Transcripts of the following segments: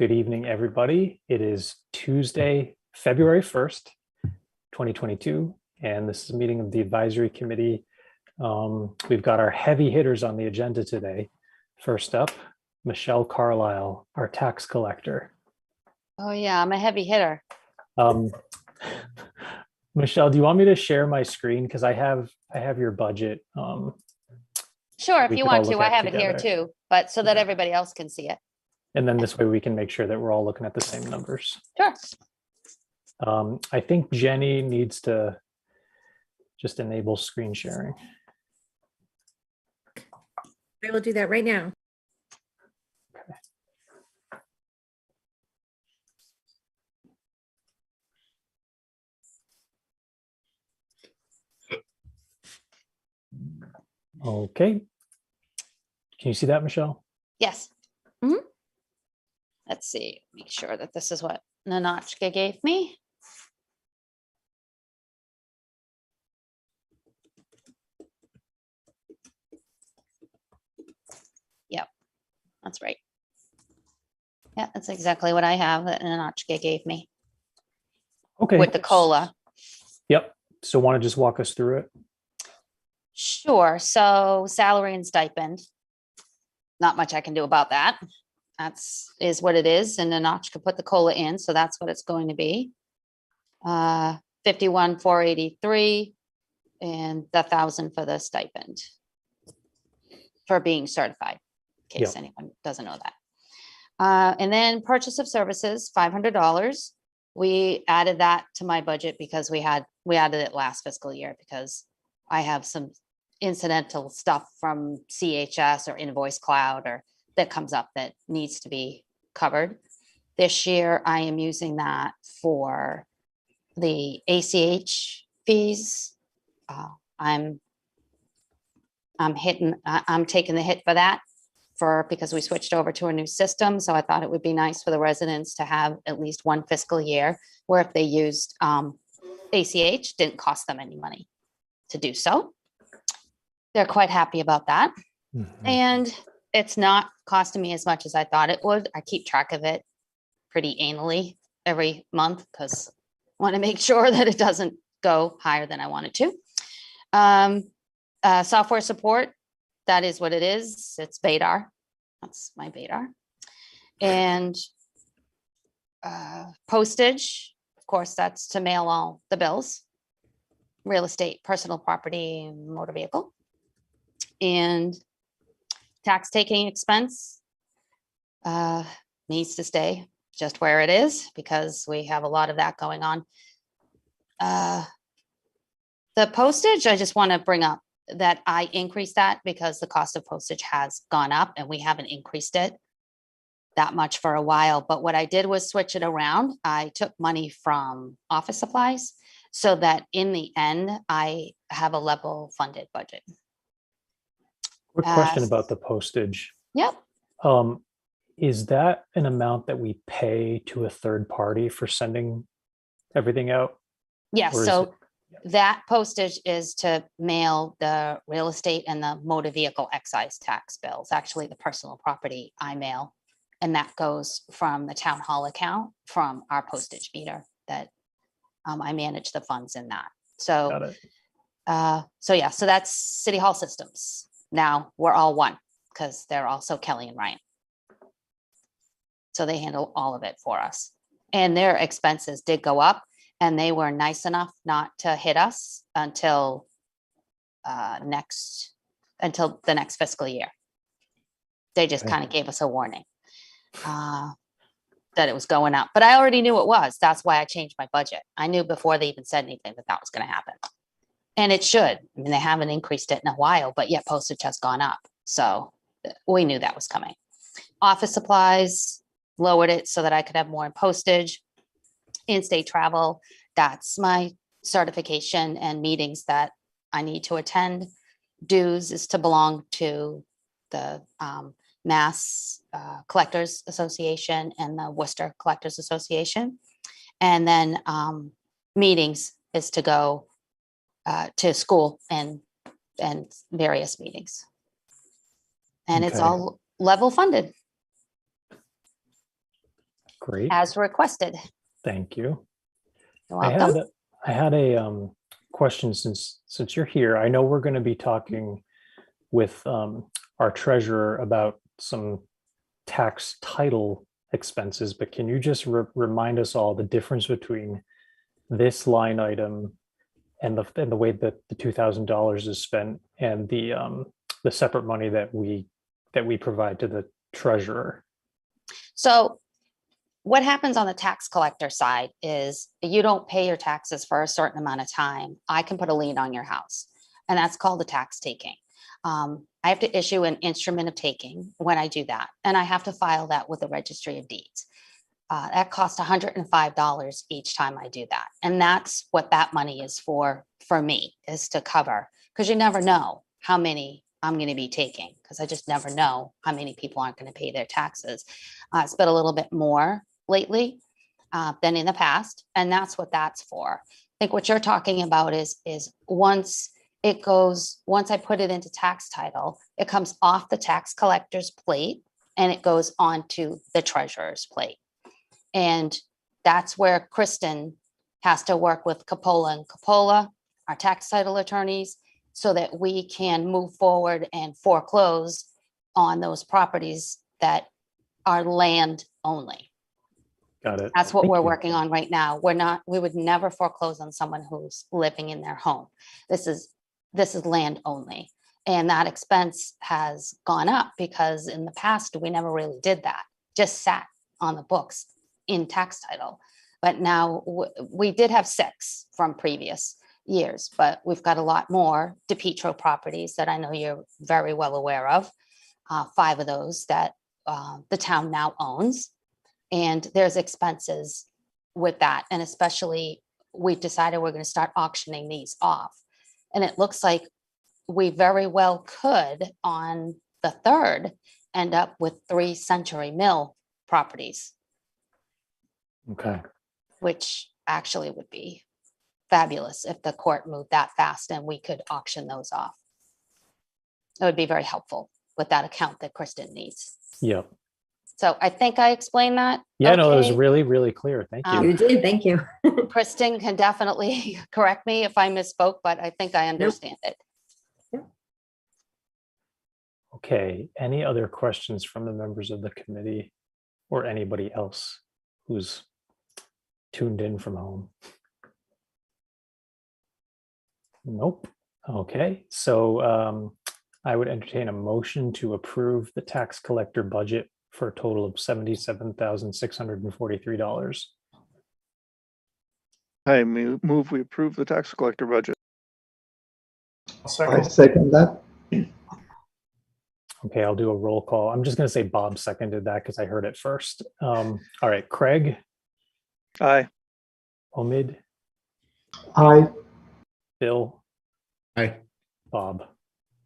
Good evening, everybody. It is Tuesday, February 1st, 2022, and this is a meeting of the Advisory Committee. We've got our heavy hitters on the agenda today. First up, Michelle Carlisle, our tax collector. Oh yeah, I'm a heavy hitter. Michelle, do you want me to share my screen? Because I have your budget. Sure, if we you could all want to, look I at have it here together. too, but so that Yeah. everybody else can see it. And then this way we can make sure that we're all looking at the same numbers. Sure. I think Jenny needs to just enable screen sharing. I will do that right now. Okay. Can you see that, Michelle? Yes. Mhm. Let's see, make sure that this is what Nanochka gave me. Yep, that's right. Yeah, that's exactly what I have that Nanochka gave me Okay. with the COLA. Yep. So want to just walk us through it? Sure, so salary and stipend. Not much I can do about that. Is what it is, and Nanochka put the COLA in, so that's what it's going to be. 51,483 and the 1,000 for the stipend for being certified, in case anyone doesn't know that. And then purchase of services, $500. We added that to my budget because we added it last fiscal year because I have some incidental stuff from CHS or Invoice Cloud or that comes up that needs to be covered. This year, I am using that for the ACH fees. I'm taking the hit for that because we switched over to a new system. So I thought it would be nice for the residents to have at least one fiscal year where if they used ACH, didn't cost them any money to do so. They're quite happy about that. Mm-hmm. And it's not costing me as much as I thought it would. I keep track of it pretty anally every month because I want to make sure that it doesn't go higher than I want it to. Software support, that is what it is. It's Badar. That's my Badar. And postage, of course, that's to mail all the bills. Real estate, personal property, motor vehicle. And tax taking expense needs to stay just where it is because we have a lot of that going on. The postage, I just want to bring up that I increased that because the cost of postage has gone up and we haven't increased it that much for a while. But what I did was switch it around. I took money from office supplies so that in the end, I have a level funded budget. Quick question about the postage. Yep. Is that an amount that we pay to a third party for sending everything out? Yes. Or is So it- that postage is to mail the real estate and the motor vehicle excise tax bills. Actually, the personal property I mail, and that goes from the town hall account from our postage meter that I manage the funds in that. Got So, it. so that's City Hall systems. Now we're all one because they're also Kelly and Ryan. So they handle all of it for us. And their expenses did go up and they were nice enough not to hit us until the next fiscal year. They just Okay. kind of gave us a warning that it was going up, but I already knew it was. That's why I changed my budget. I knew before they even said anything that was going to happen. And it should. I mean, they haven't increased it in a while, but yet postage has gone up. So we knew that was coming. Office supplies, lowered it so that I could have more in postage. In-state travel, that's my certification and meetings that I need to attend. Dues is to belong to the Mass Collectors Association and the Worcester Collectors Association. And then meetings is to go to school and various meetings. And it's Okay. all level funded. Great. as requested. Thank you. You're I welcome. had a question since you're here. I know we're going to be talking with our treasurer about some tax title expenses, but can you just remind us all the difference between this line item and the way that the $2,000 is spent and the separate money that we provide to the treasurer? So what happens on the tax collector side is you don't pay your taxes for a certain amount of time. I can put a lien on your house, and that's called a tax taking. I have to issue an instrument of taking when I do that, and I have to file that with the registry of deeds. That costs $105 each time I do that. And that's what that money is for me, is to cover, because you never know how many I'm going to be taking, because I just never know how many people aren't going to pay their taxes. It's been a little bit more lately than in the past, and that's what that's for. I think what you're talking about is once I put it into tax title, it comes off the tax collector's plate and it goes onto the treasurer's plate. And that's where Kristen has to work with Capola and Capola, our tax title attorneys, so that we can move forward and foreclose on those properties that are land only. Got it. That's what Thank we're you. working on right now. We would never foreclose on someone who's living in their home. This is land only. And that expense has gone up because in the past, we never really did that, just sat on the books in tax title. But now we did have 6 from previous years, but we've got a lot more DePietro properties that I know you're very well aware of. 5 of those that the town now owns. And there's expenses with that. And especially we've decided we're going to start auctioning these off. And it looks like we very well could on the 3rd end up with 3 Century Mill properties, Okay. which actually would be fabulous if the court moved that fast and we could auction those off. It would be very helpful with that account that Kristen needs. Yep. So I think I explained that. Yeah, no, it was okay. really, really clear. Thank you. You did, thank you. Kristen can definitely correct me if I misspoke, but I think I understand it. Okay. Any other questions from the members of the committee or anybody else who's tuned in from home? Nope. Okay. So I would entertain a motion to approve the tax collector budget for a total of $77,643. I move we approve the tax collector budget. I second that. Okay, I'll do a roll call. I'm just going to say Bob seconded that because I heard it first. All right, Craig, Aye. Omid, Aye. Bill, Aye. Bob,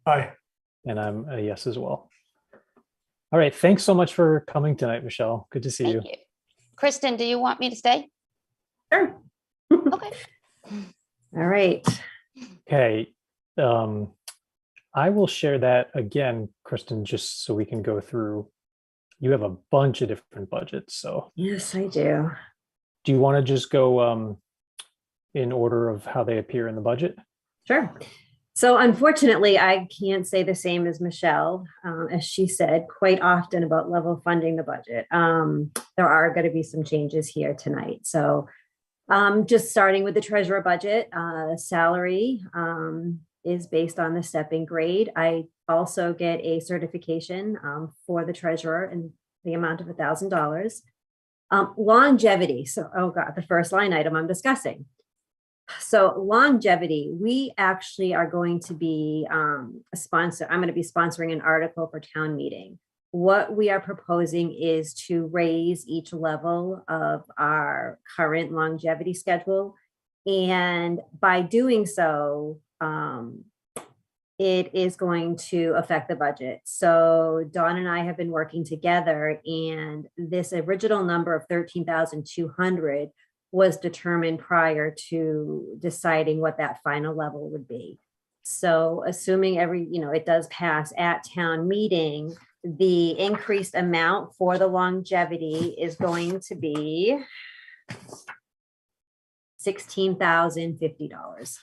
Aye. and I'm a yes as well. All right, thanks so much for coming tonight, Michelle. Good to see you. Thank you. Kristen, do you want me to stay? Sure. Okay. All right. Okay, I will share that again, Kristen, just so we can go through. You have a bunch of different budgets, so Yes, I do. do you want to just go in order of how they appear in the budget? Sure. So unfortunately, I can't say the same as Michelle, as she said quite often about level funding the budget. There are going to be some changes here tonight. So just starting with the treasurer budget, salary is based on the stepping grade. I also get a certification for the treasurer in the amount of $1,000. Longevity. So, oh God, the first line item I'm discussing. So longevity, we actually are going to be a sponsor. I'm going to be sponsoring an article for town meeting. What we are proposing is to raise each level of our current longevity schedule. And by doing so, it is going to affect the budget. So Dawn and I have been working together, and this original number of 13,200 was determined prior to deciding what that final level would be. So assuming it does pass at town meeting, the increased amount for the longevity is going to be $16,050.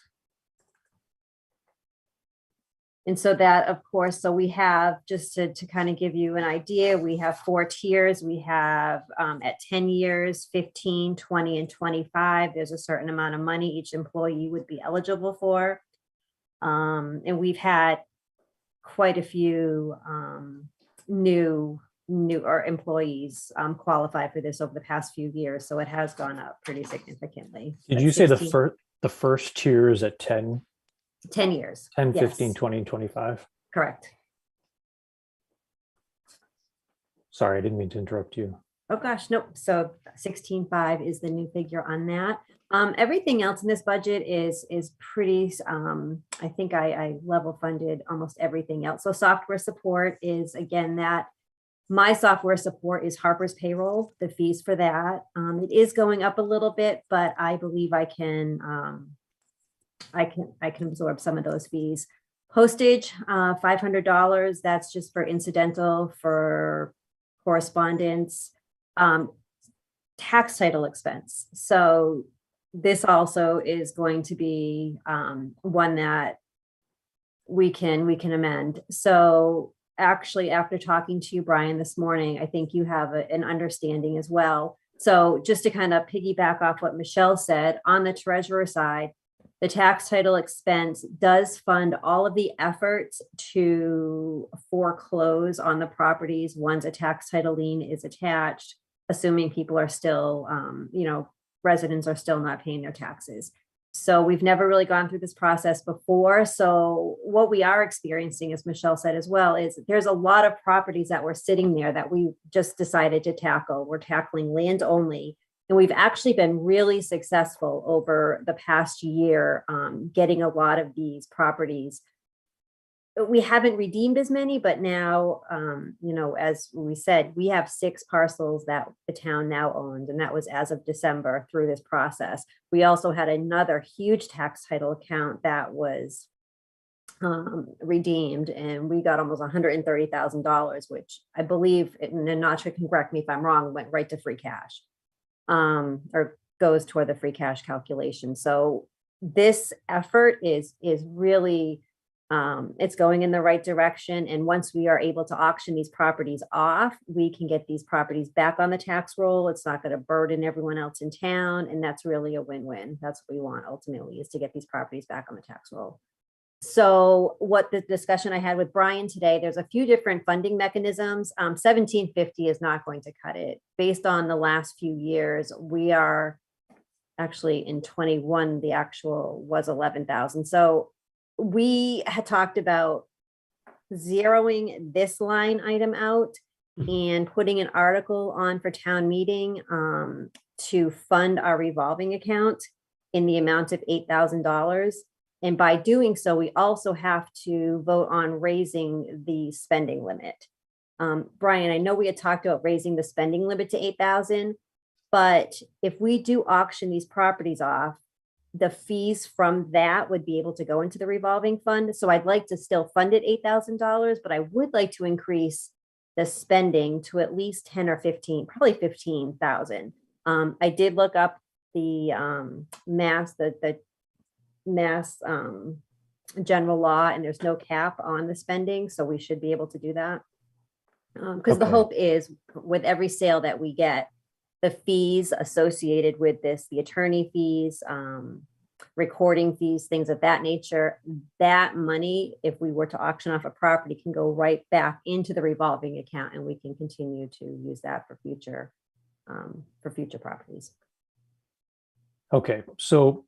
And so that, of course, so we have, just to kind of give you an idea, we have 4 tiers. We have at 10 years, 15, 20, and 25. There's a certain amount of money each employee would be eligible for. And we've had quite a few new employees qualify for this over the past few years. So it has gone up pretty significantly. Did But you say 16 the first tier is at 10, 10 years? 10, Yes, 15, 20, and 25? correct. Sorry, I didn't mean to interrupt you. Oh, gosh, nope. So 16.5 is the new figure on that. Everything else in this budget is pretty, I think I level funded almost everything else. So software support is, again, that my software support is Harper's Payroll, the fees for that. It is going up a little bit, but I believe I can absorb some of those fees. Postage, $500. That's just for incidental, for correspondence. Tax title expense. So this also is going to be one that we can amend. So actually, after talking to you, Brian, this morning, I think you have an understanding as well. So just to kind of piggyback off what Michelle said, on the treasurer side, the tax title expense does fund all of the efforts to foreclose on the properties once a tax title lien is attached, assuming people are still, residents are still not paying their taxes. So we've never really gone through this process before. So what we are experiencing, as Michelle said as well, is there's a lot of properties that were sitting there that we just decided to tackle. We're tackling land only. And we've actually been really successful over the past year getting a lot of these properties. We haven't redeemed as many, but now, as we said, we have 6 parcels that the town now owns, and that was as of December through this process. We also had another huge tax title account that was redeemed, and we got almost $130,000, which I believe, and Natasha can correct me if I'm wrong, went right to free cash, or goes toward the free cash calculation. So this effort is really, it's going in the right direction. And once we are able to auction these properties off, we can get these properties back on the tax roll. It's not going to burden everyone else in town. And that's really a win-win. That's what we want ultimately, is to get these properties back on the tax roll. So what the discussion I had with Brian today, there's a few different funding mechanisms. 1750 is not going to cut it. Based on the last few years, we are actually in 21, the actual was 11,000. So we had talked about zeroing this line item out and putting an article on for town meeting to fund our revolving account in the amount of $8,000. And by doing so, we also have to vote on raising the spending limit. Brian, I know we had talked about raising the spending limit to 8,000, but if we do auction these properties off, the fees from that would be able to go into the revolving fund. So I'd like to still fund it $8,000, but I would like to increase the spending to at least 10 or 15, probably 15,000. I did look up the mass general law, and there's no cap on the spending, so we should be able to do that. Because the hope is, with every sale that we get, the fees associated with this, the attorney fees, recording fees, things of that nature, that money, if we were to auction off a property, can go right back into the revolving account, and we can continue to use that for future properties. Okay, so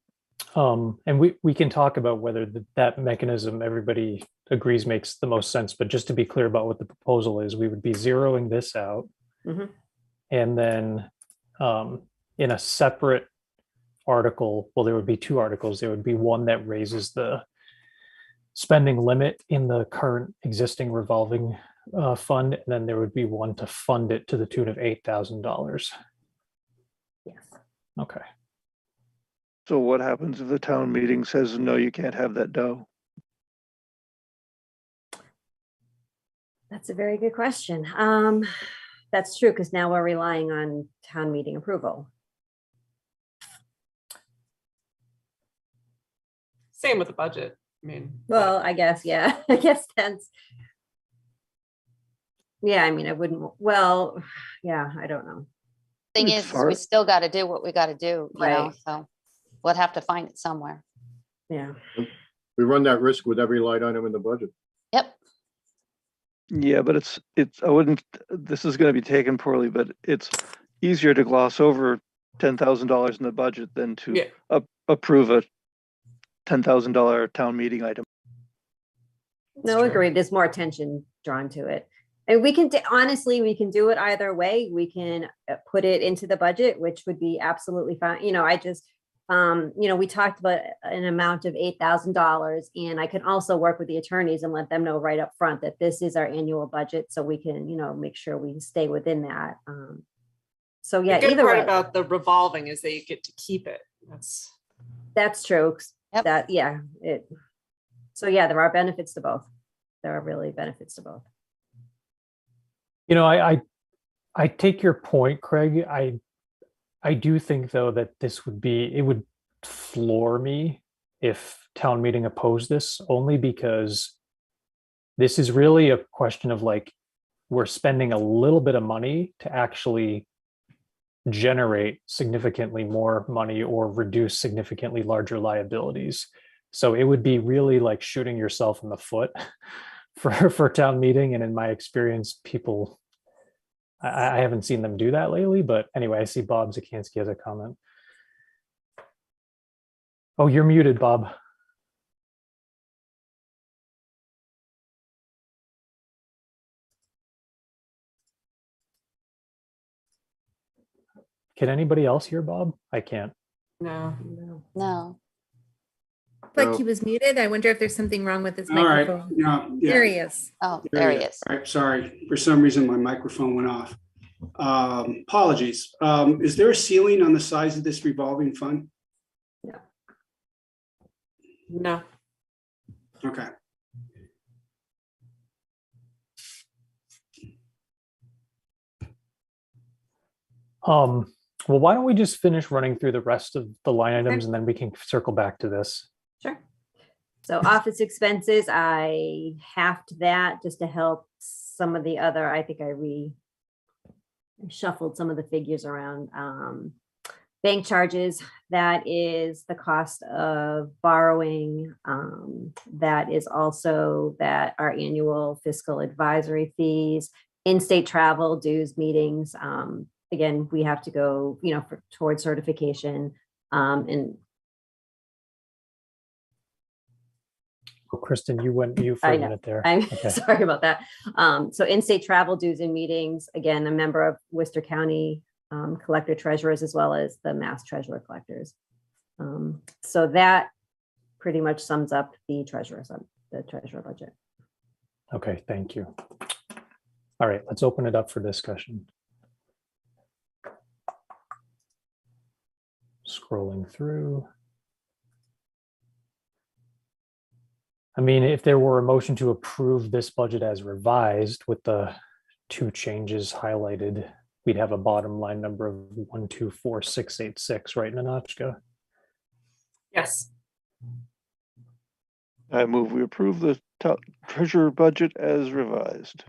and we can talk about whether that mechanism everybody agrees makes the most sense, but just to be clear about what the proposal is, we would be zeroing this out. Mhm. And then in a separate article, well, there would be 2 articles. There would be one that raises the spending limit in the current existing revolving fund, and then there would be one to fund it to the tune of $8,000. Yes. Okay. So what happens if the town meeting says, no, you can't have that dough? That's a very good question. That's true, because now we're relying on town meeting approval. Same with the budget. I mean, Well, I guess, yeah, I guess that's. Yeah, I mean, I wouldn't, well, yeah, I don't know. Thing It's is, we hard. still got to do what we got to do, you know, Right. so we'll have to find it somewhere. Yeah, We run that risk with every line item in the budget. Yep. Yeah, but I wouldn't, this is gonna be taken poorly, but it's easier to gloss over $10,000 in the budget than to Yeah. approve a $10,000 town meeting item. no, true. agreed. There's more attention drawn to it. And we can, honestly, we can do it either way. We can put it into the budget, which would be absolutely fine. You know, I just, we talked about an amount of $8,000, and I can also work with the attorneys and let them know right up front that this is our annual budget, so we can, make sure we stay within that. So yeah, The good either part way, about the revolving is that you get to keep it. that's true. Yep. That, yeah, so yeah, there are benefits to both. There are really benefits to both. You know, I take your point, Craig. I do think though that it would floor me if town meeting opposed this, only because this is really a question of like, we're spending a little bit of money to actually generate significantly more money or reduce significantly larger liabilities. So it would be really like shooting yourself in the foot for town meeting. And in my experience, people, I haven't seen them do that lately, but anyway, I see Bob Zakansky has a comment. Oh, you're muted, Bob. Can anybody else hear Bob? I can't. No. No. Like No. he was muted. I wonder if there's something wrong with his All right, microphone. yeah. There he is. Oh, there he is. All right, sorry. For some reason, my microphone went off. Apologies. Is there a ceiling on the size of this revolving fund? No. Okay. Well, why don't we just finish running through the rest of the line items and then we can circle back to this. Sure. So office expenses, I halved that just to help some of the other, I think I shuffled some of the figures around. Bank charges, that is the cost of borrowing. That is also that our annual fiscal advisory fees, in-state travel, dues, meetings. Again, we have to go, towards certification. And Oh, Kristen, you went mute for I a know. minute there. I'm Okay. sorry about that. So in-state travel, dues, and meetings, again, a member of Worcester County collector treasurers, as well as the Mass treasurer collectors. So that pretty much sums up the treasurer budget. Okay, thank you. All right, let's open it up for discussion. Scrolling through. I mean, if there were a motion to approve this budget as revised with the two changes highlighted, we'd have a bottom line number of 124,686, right, Nanachka? Yes. I move we approve the treasurer budget as revised.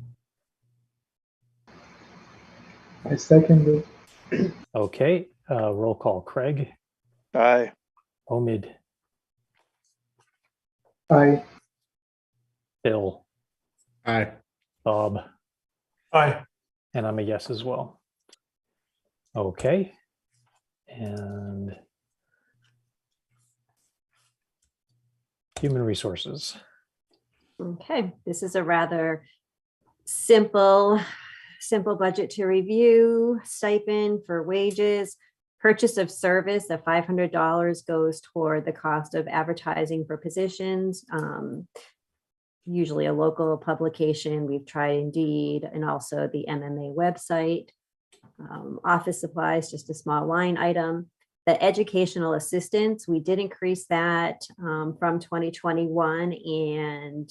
I second it. Okay, roll call. Craig, Aye. Omid, Aye. Bill, Aye. Bob, Aye. and I'm a yes as well. Okay, and human resources. Okay, this is a rather simple budget to review. Stipend for wages, purchase of service of $500 goes toward the cost of advertising for positions. Usually a local publication. We've tried Indeed and also the MMA website. Office supplies, just a small line item. The educational assistance, we did increase that from 2021, and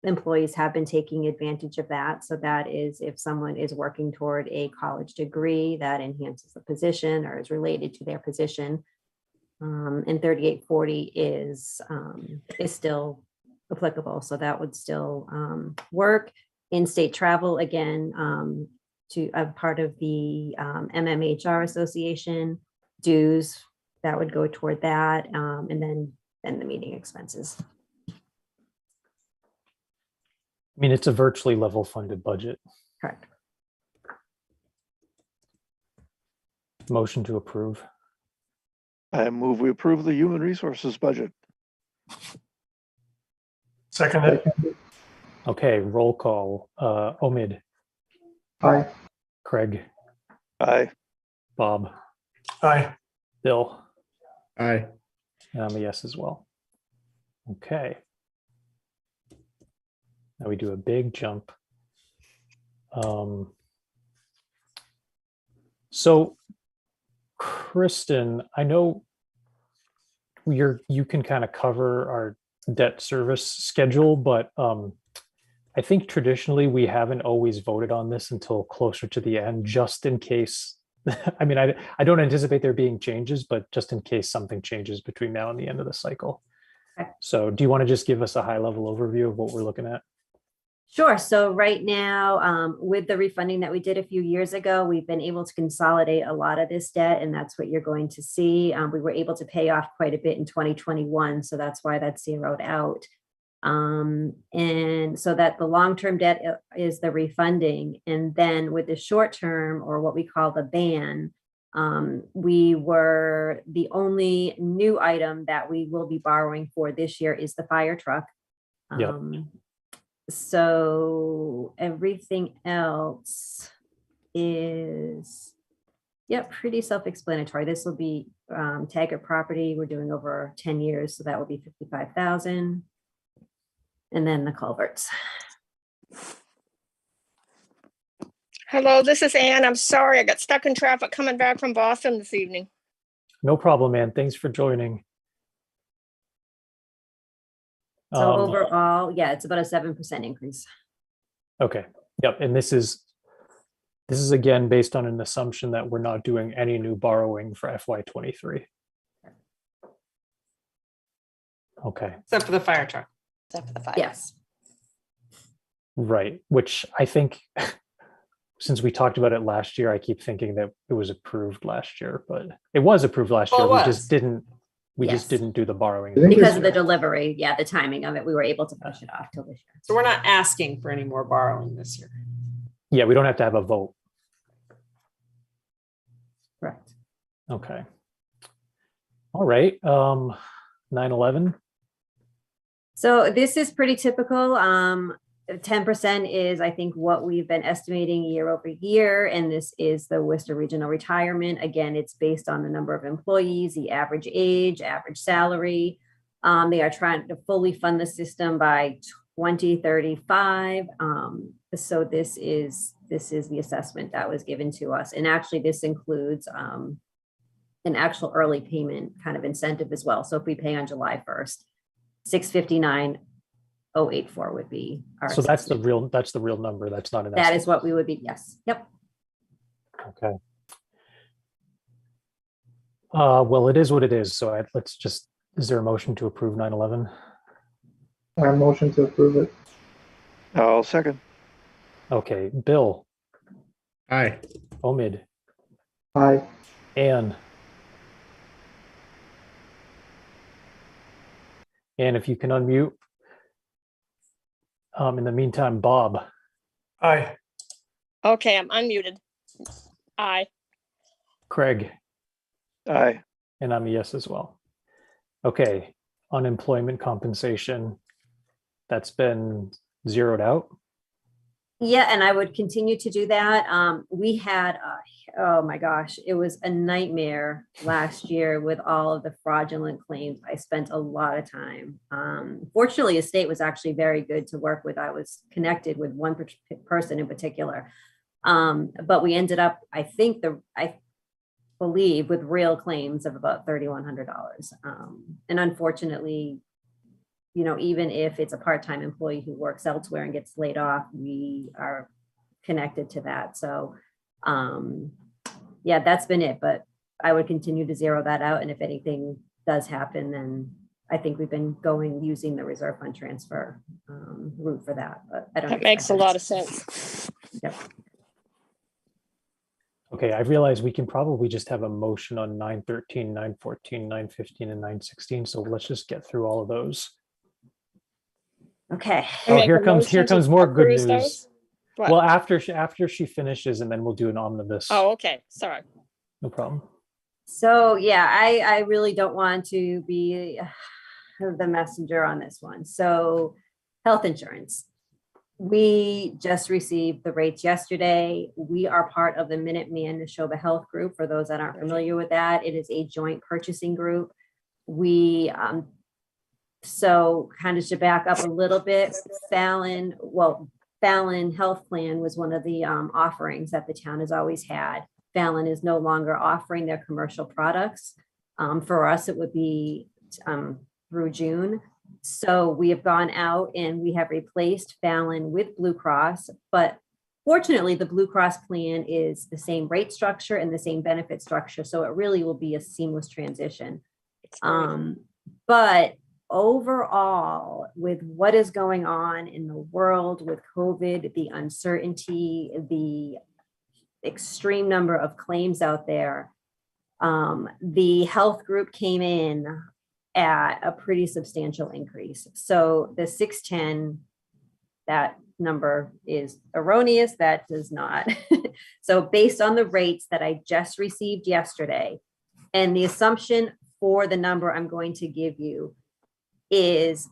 employees have been taking advantage of that. So that is if someone is working toward a college degree that enhances the position or is related to their position. And 3840 is still applicable. So that would still work. In-state travel, again, to a part of the MMHR Association dues, that would go toward that. And then the meeting expenses. I mean, it's a virtually level funded budget. Correct. Motion to approve. I move we approve the human resources budget. Second. Okay, roll call. Omid, Aye. Craig, Aye. Bob, Aye. Bill, Aye. and I'm a yes as well. Okay. Now we do a big jump. So, Kristen, I know you can kind of cover our debt service schedule, but I think traditionally we haven't always voted on this until closer to the end, just in case. I mean, I don't anticipate there being changes, but just in case something changes between now and the end of the cycle. Okay. So do you want to just give us a high level overview of what we're looking at? Sure. So right now, with the refunding that we did a few years ago, we've been able to consolidate a lot of this debt, and that's what you're going to see. We were able to pay off quite a bit in 2021, so that's why that's zeroed out. And so that the long-term debt is the refunding, and then with the short-term, or what we call the ban, we were the only new item that we will be borrowing for this year is the fire truck. Yep. So everything else is, pretty self-explanatory. This will be Taggart property. We're doing over 10 years, so that will be 55,000. And then the culverts. Hello, this is Ann. I'm sorry, I got stuck in traffic coming back from Boston this evening. No problem, man. Thanks for joining. So overall, it's about a 7% increase. Okay. Yep. And this is again based on an assumption that we're not doing any new borrowing for FY23. Okay. Except for the fire truck. Except for the fire. Yes. Right. Which I think, since we talked about it last year, I keep thinking that it was approved last year, but it was approved last year. Well, it We was. just didn't. We just Yes. didn't do the borrowing. I think Because it's- of the delivery, the timing of it, we were able to push it off till this year. So we're not asking for any more borrowing this year. Yeah, we don't have to have a vote. Correct. Okay. All right. 9/11. So this is pretty typical. 10% is, I think, what we've been estimating year over year. And this is the Worcester Regional Retirement. Again, it's based on the number of employees, the average age, average salary. They are trying to fully fund the system by 2035. So this is the assessment that was given to us. And actually, this includes an actual early payment kind of incentive as well. So if we pay on July 1st, 659,084 would be our So that's the assessment. real number. That's not an That estimate. is what we would be. Yes. Yep. Okay. Well, it is what it is. So is there a motion to approve 9/11? I motion to approve it. I'll second. Okay. Bill, Aye. Omid, Aye. Ann. And if you can unmute. In the meantime, Bob, Aye. Okay, I'm unmuted. Aye. Craig, Aye. and I'm a yes as well. Okay. Unemployment compensation, that's been zeroed out. Yeah, and I would continue to do that. We had, oh my gosh, it was a nightmare last year with all of the fraudulent claims. I spent a lot of time. Fortunately, the state was actually very good to work with. I was connected with one person in particular. But we ended up, I believe, with real claims of about $3,100. And unfortunately, even if it's a part-time employee who works elsewhere and gets laid off, we are connected to that. So, yeah, that's been it, but I would continue to zero that out. And if anything does happen, then I think we've been using the reserve fund transfer route for that, but I don't. That makes a lot of sense. Yep. Okay, I realize we can probably just have a motion on 913, 914, 915, and 916. So let's just get through all of those. Okay. Oh, Make here a comes motion to more good approve news. those? What? Well, after she finishes, and then we'll do an omnibus. Oh, okay, sorry. No problem. So yeah, I really don't want to be the messenger on this one. So health insurance. We just received the rates yesterday. We are part of the Minuteman Neshoba Health Group. For those that aren't familiar with that, it is a joint purchasing group. We, so kind of to back up a little bit, Fallon Health Plan was one of the offerings that the town has always had. Fallon is no longer offering their commercial products. For us, it would be through June. So we have gone out and we have replaced Fallon with Blue Cross, but fortunately the Blue Cross plan is the same rate structure and the same benefit structure. So it really will be a seamless transition. But overall, with what is going on in the world with COVID, the uncertainty, the extreme number of claims out there, the health group came in at a pretty substantial increase. So the 610, that number is erroneous. That does not. So based on the rates that I just received yesterday, and the assumption for the number I'm going to give you is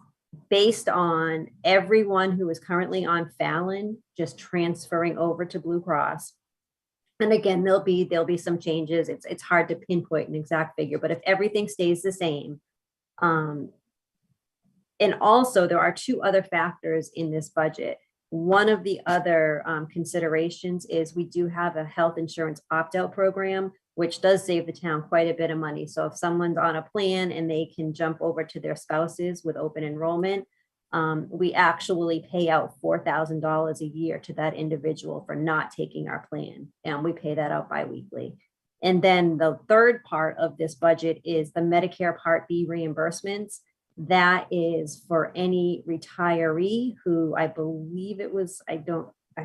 based on everyone who is currently on Fallon just transferring over to Blue Cross. And again, there'll be some changes. It's hard to pinpoint an exact figure, but if everything stays the same, and also there are two other factors in this budget. One of the other considerations is we do have a health insurance opt-out program, which does save the town quite a bit of money. So if someone's on a plan and they can jump over to their spouses with open enrollment, we actually pay out $4,000 a year to that individual for not taking our plan. And we pay that out biweekly. And then the third part of this budget is the Medicare Part B reimbursements. That is for any retiree who I believe it was, I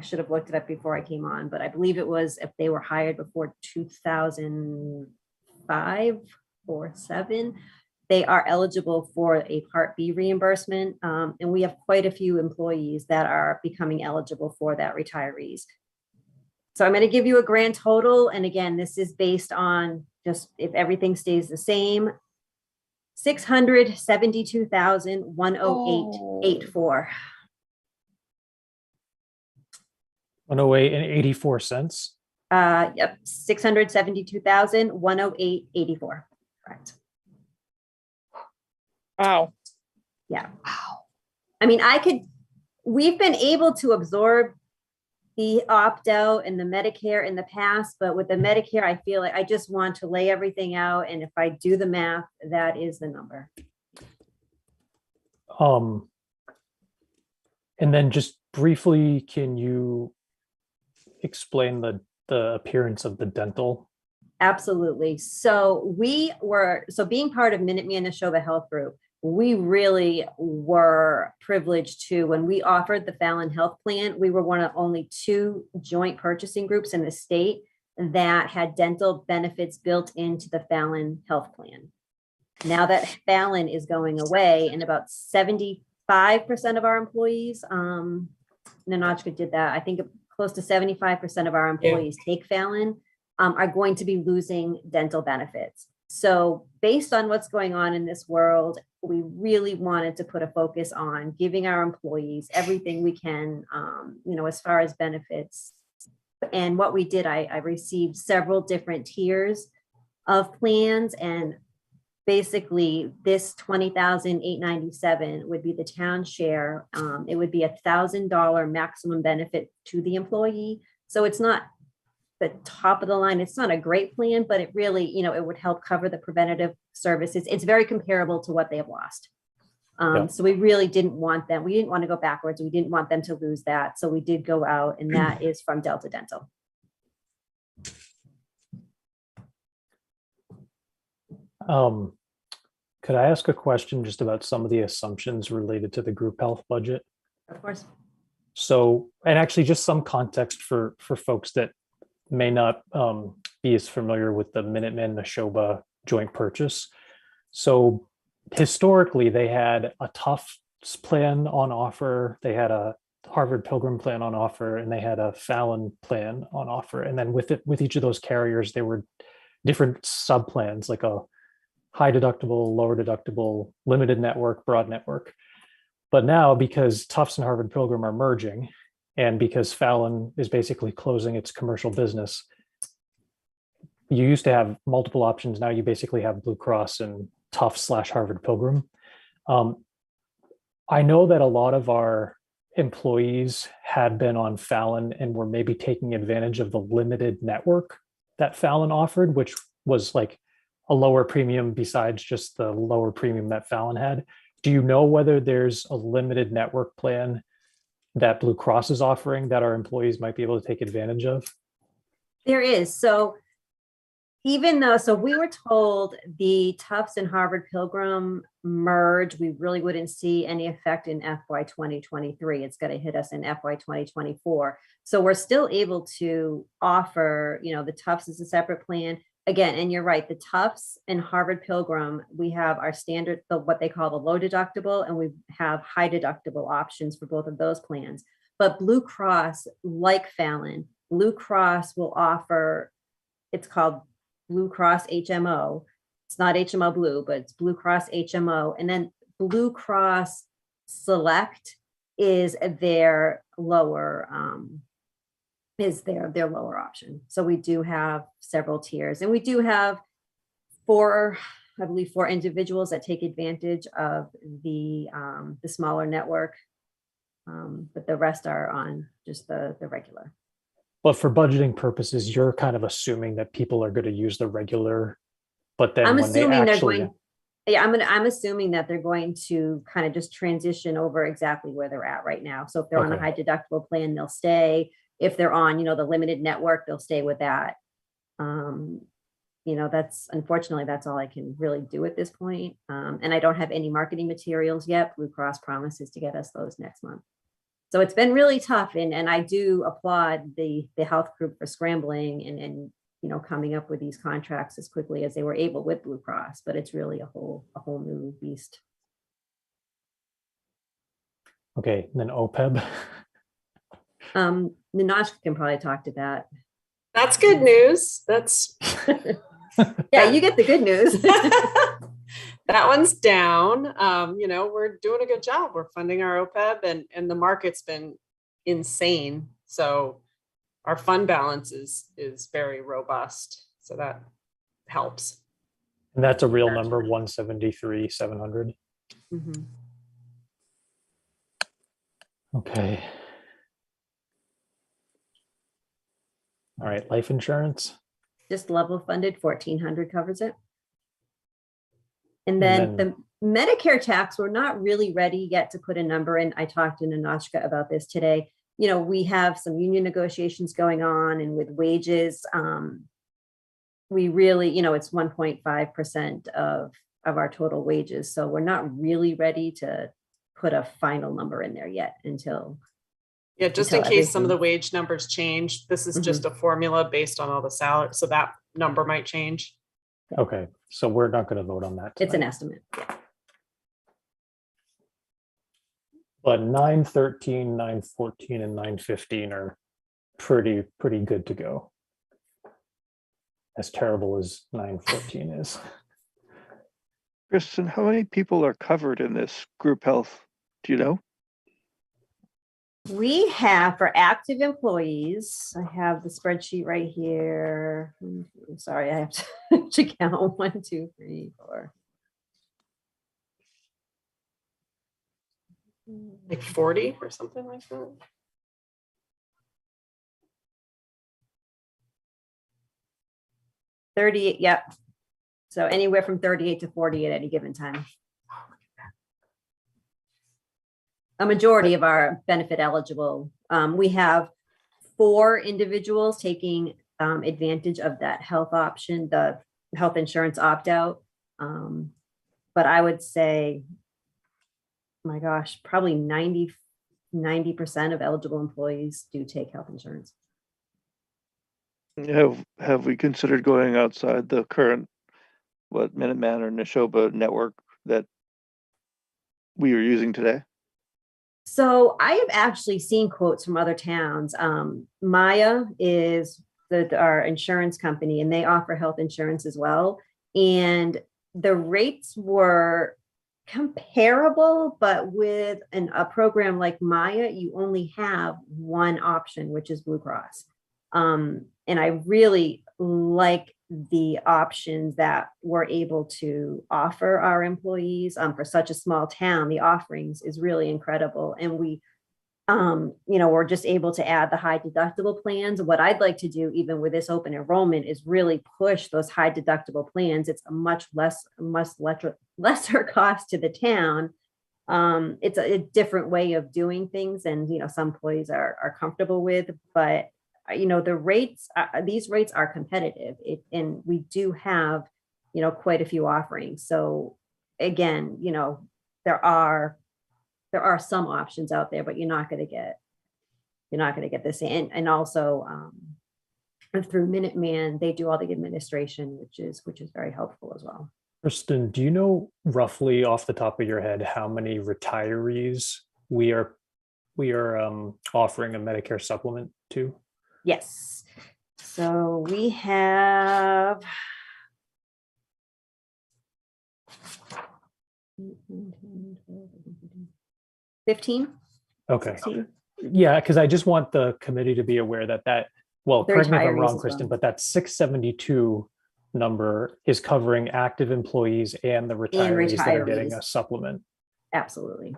should have looked it up before I came on, but I believe it was if they were hired before 2005 or 7, they are eligible for a Part B reimbursement. And we have quite a few employees that are becoming eligible for that, retirees. So I'm going to give you a grand total. And again, this is based on just if everything stays the same, $672,108.84. 108.84. Yep, $672,108.84. Correct. Wow. Yeah. Wow. I mean, we've been able to absorb the opt-out and the Medicare in the past, but with the Medicare, I feel like I just want to lay everything out. And if I do the math, that is the number. And then just briefly, can you explain the appearance of the dental? Absolutely. So being part of Minuteman Neshoba Health Group, we really were privileged to, when we offered the Fallon Health Plan, we were one of only 2 joint purchasing groups in the state that had dental benefits built into the Fallon Health Plan. Now that Fallon is going away and about 75% of our employees, Nanachka did that, I think close to 75% of our employees take Fallon, are going to be losing dental benefits. So based on what's going on in this world, we really wanted to put a focus on giving our employees everything we can, as far as benefits. And what we did, I received several different tiers of plans, and basically this $20,897 would be the town share. It would be $1,000 maximum benefit to the employee. So it's not the top of the line. It's not a great plan, but it really, it would help cover the preventative services. It's very comparable to what they have lost. Yeah. So we really didn't want them. We didn't want to go backwards. We didn't want them to lose that. So we did go out, and that is from Delta Dental. Could I ask a question just about some of the assumptions related to the group health budget? Of course. So, and actually just some context for folks that may not be as familiar with the Minuteman Neshoba joint purchase. So historically, they had a Tufts plan on offer, they had a Harvard Pilgrim plan on offer, and they had a Fallon plan on offer. And then with each of those carriers, there were different sub plans, like a high deductible, lower deductible, limited network, broad network. But now, because Tufts and Harvard Pilgrim are merging, and because Fallon is basically closing its commercial business, you used to have multiple options. Now you basically have Blue Cross and Tufts / Harvard Pilgrim. I know that a lot of our employees had been on Fallon and were maybe taking advantage of the limited network that Fallon offered, which was like a lower premium besides just the lower premium that Fallon had. Do you know whether there's a limited network plan that Blue Cross is offering that our employees might be able to take advantage of? There is. So even though, so we were told the Tufts and Harvard Pilgrim merge, we really wouldn't see any effect in FY 2023. It's going to hit us in FY 2024. So we're still able to offer, the Tufts is a separate plan. Again, and you're right, the Tufts and Harvard Pilgrim, we have our standard, what they call the low deductible, and we have high deductible options for both of those plans. But Blue Cross, like Fallon, Blue Cross will offer, it's called Blue Cross HMO. It's not HMO Blue, but it's Blue Cross HMO. And then Blue Cross Select is their lower their lower option. So we do have several tiers, and we do have four individuals that take advantage of the smaller network, but the rest are on just the regular. But for budgeting purposes, you're kind of assuming that people are going to use the regular, but then I'm when assuming they actually, I'm assuming that they're going to kind of just transition over exactly where they're at right now. So if they're on a Okay. high deductible plan, they'll stay. If they're on, the limited network, they'll stay with that. That's unfortunately, that's all I can really do at this point. And I don't have any marketing materials yet. Blue Cross promises to get us those next month. So it's been really tough. And I do applaud the health group for scrambling and coming up with these contracts as quickly as they were able with Blue Cross, but it's really a whole new beast. okay, and then OPEB. Ninoshka can probably talk to that. That's good news. That's Yeah, you get the good news. that one's down. We're doing a good job. We're funding our OPEB, and the market's been insane. So our fund balance is very robust. So that helps. And that's a real number, 173,700. Mm-hmm. Okay. All right, life insurance. Just level funded, 1,400 covers it. And then the Medicare tax, we're not really ready yet to put a number in. I talked to Ninoshka about this today. We have some union negotiations going on, and with wages, we really, it's 1.5% of our total wages. So we're not really ready to put a final number in there yet until. Yeah, just in case some of the wage numbers change. This is just a formula based on all the salary. So that number might change. Okay, so we're not going to vote on that tonight. It's an estimate. Yeah. But 913, 914, and 915 are pretty good to go. As terrible as 914 is. Kristen, how many people are covered in this group health? Do you know? We have, for active employees, I have the spreadsheet right here. I'm sorry, I have to count 1, 2, 3, 4. Like 40 or something like that. $38, yep. So anywhere from 38 to 40 at any given time. a majority of our benefit eligible. We have 4 individuals taking advantage of that health option, the health insurance opt-out. But I would say, my gosh, probably 90% of eligible employees do take health insurance. Have we considered going outside the current, Minuteman or Neshoba network that we are using today? So I have actually seen quotes from other towns. Maya is our insurance company, and they offer health insurance as well. And the rates were comparable, but with a program like Maya, you only have one option, which is Blue Cross. And I really like the options that we're able to offer our employees for such a small town. The offerings is really incredible. And we, we're just able to add the high deductible plans. What I'd like to do, even with this open enrollment, is really push those high deductible plans. It's a much lesser cost to the town. It's a different way of doing things, and some employees are comfortable with, but the rates, these rates are competitive, and we do have, quite a few offerings. So again, there are some options out there, but you're not going to get the same. And also through Minuteman, they do all the administration, which is very helpful as well. Kristen, do you know roughly off the top of your head how many retirees we are offering a Medicare supplement to? Yes. So we have 15. Okay. 16. Yeah, because I just want the committee to be aware that well, The correct me if I'm retirees wrong, as Kristen, well. but that 672 number is covering active employees and the retirees that are getting a retirees. supplement. Absolutely.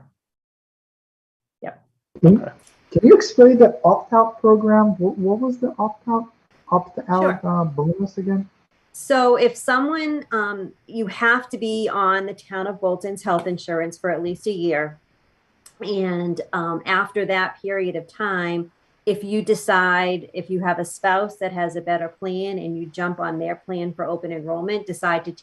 Can Okay. can you explain the opt-out program? What was the opt-out Sure. bonus again? So if someone, you have to be on the town of Bolton's health insurance for at least a year. And after that period of time, if you have a spouse that has a better plan and you jump on their plan for open enrollment, decide to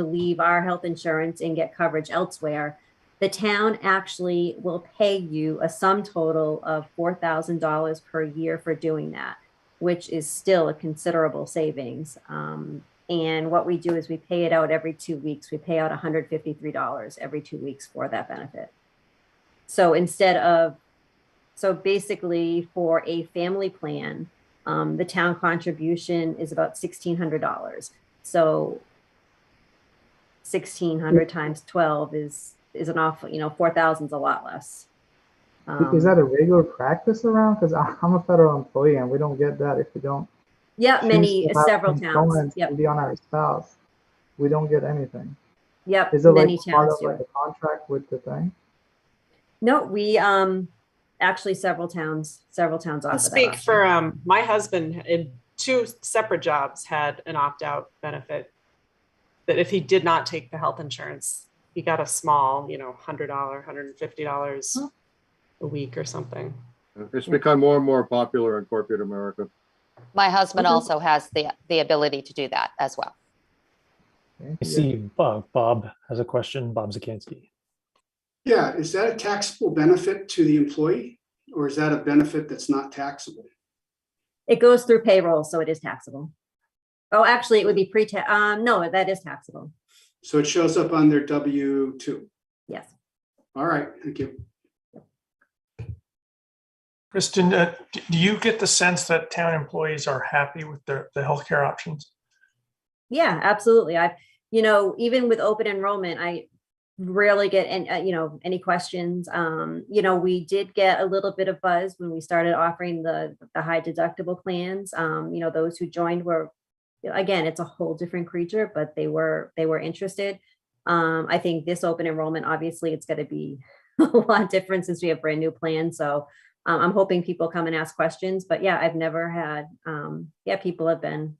leave our health insurance and get coverage elsewhere, the town actually will pay you a sum total of $4,000 per year for doing that, which is still a considerable savings. And what we do is we pay it out every 2 weeks. We pay out $153 every 2 weeks for that benefit. So basically for a family plan, the town contribution is about $1,600. So 1,600 times 12 is an awful, 4,000 is a lot less. Is that a regular practice around? Because I'm a federal employee and we don't get that if we don't. Yeah, several towns. Insurance Yep. to be on our spouse. We don't get anything. Yep. Is it like many part towns of like a contract with the thing? No, we actually several towns offer I'll that speak option. for my husband in 2 separate jobs had an opt-out benefit that if he did not take the health insurance, he got a small, $100, $150 a week or something. It's become more and more popular in corporate America. My husband Okay. also has the ability to do that as well. Okay, I see Bob has a question. Bob Zakansky. Yeah, is that a taxable benefit to the employee, or is that a benefit that's not taxable? It goes through payroll, so it is taxable. Oh, actually, it would be pre-tax. No, that is taxable. So it shows up on their W-2. Yes. All right, thank you. Kristen, do you get the sense that town employees are happy with the healthcare options? Yeah, absolutely. Even with open enrollment, I rarely get any questions. We did get a little bit of buzz when we started offering the high deductible plans. Those who joined were, again, it's a whole different creature, but they were interested. I think this open enrollment, obviously, it's going to be a lot different since we have brand new plans. So I'm hoping people come and ask questions. But yeah, I've never had. People have been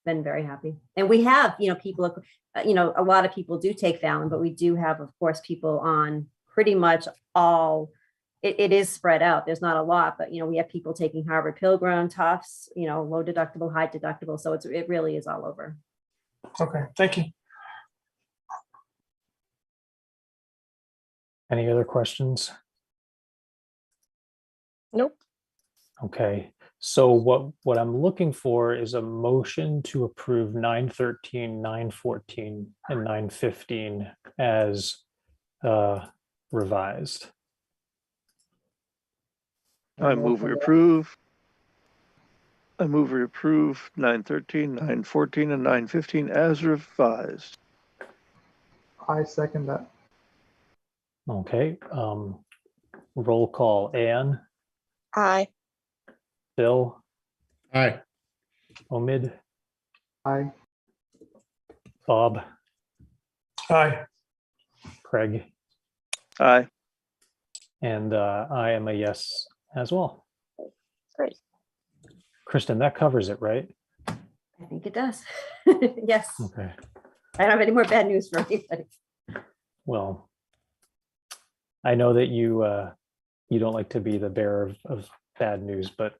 very happy, and we have people. A lot of people do take Fallon, but we do have, of course, people on pretty much all, it is spread out. There's not a lot, but we have people taking Harvard Pilgrim, Tufts, low deductible, high deductible. So it really is all over. Okay, thank you. Any other questions? Nope. Okay, so what I'm looking for is a motion to approve 913, 914, and 915 as revised. I move we approve. I move we approve 913, 914, and 915 as revised. I second that. Okay, roll call. Anne, Aye. Bill, Aye. Omid, Aye. Bob, Aye. Craig, Aye. and I am a yes as well. Great. Kristen, that covers it, right? I think it does. Yes. Okay, I don't have any more bad news for anybody. well, I know that you don't like to be the bearer of bad news, but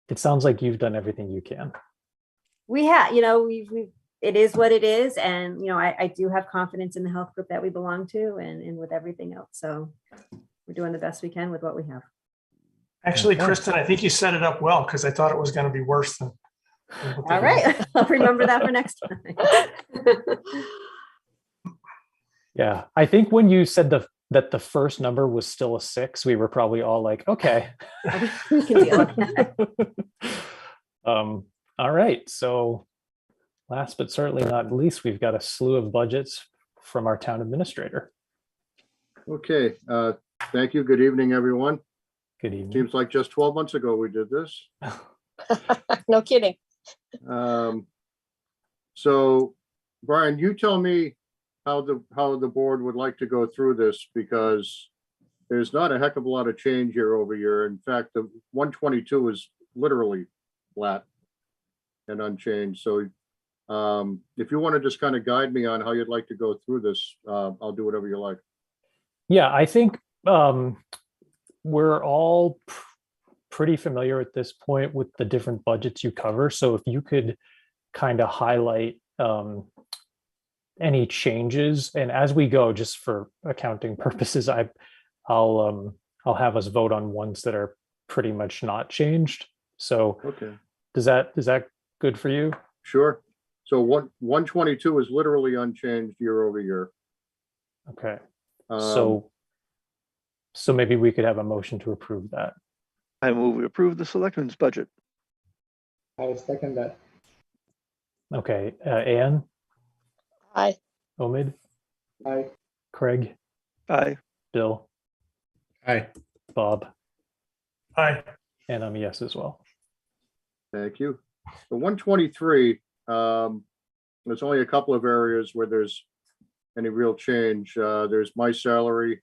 it sounds like you've done everything you can. We have, it is what it is. And, I do have confidence in the health group that we belong to and with everything else. So we're doing the best we can with what we have. Actually, Okay. Kristen, I think you set it up well because I thought it was going to be worse than. All right. I'll remember that for next time. Yeah, I think when you said that the first number was still a 6, we were probably all like, okay. We can deal with that. All right, so last but certainly not least, we've got a slew of budgets from our town administrator. Okay, thank you. Good evening, everyone. Good evening. Seems like just 12 months ago we did this. No kidding. So Brian, you tell me how the board would like to go through this, because there's not a heck of a lot of change year over year. In fact, the 122 is literally flat and unchanged. So if you want to just kind of guide me on how you'd like to go through this, I'll do whatever you like. Yeah, I think we're all pretty familiar at this point with the different budgets you cover. So if you could kind of highlight any changes, and as we go, just for accounting purposes, I'll have us vote on ones that are pretty much not changed. So Okay, is that good for you? sure. So 122 is literally unchanged year over year. Okay. So maybe we could have a motion to approve that. I move we approve the selectmen's budget. I second that. Okay, Anne, Aye. Omid, Aye. Craig, Aye. Bill, Aye. Bob, Aye. and I'm a yes as well. Thank you. The 123, there's only a couple of areas where there's any real change. There's my salary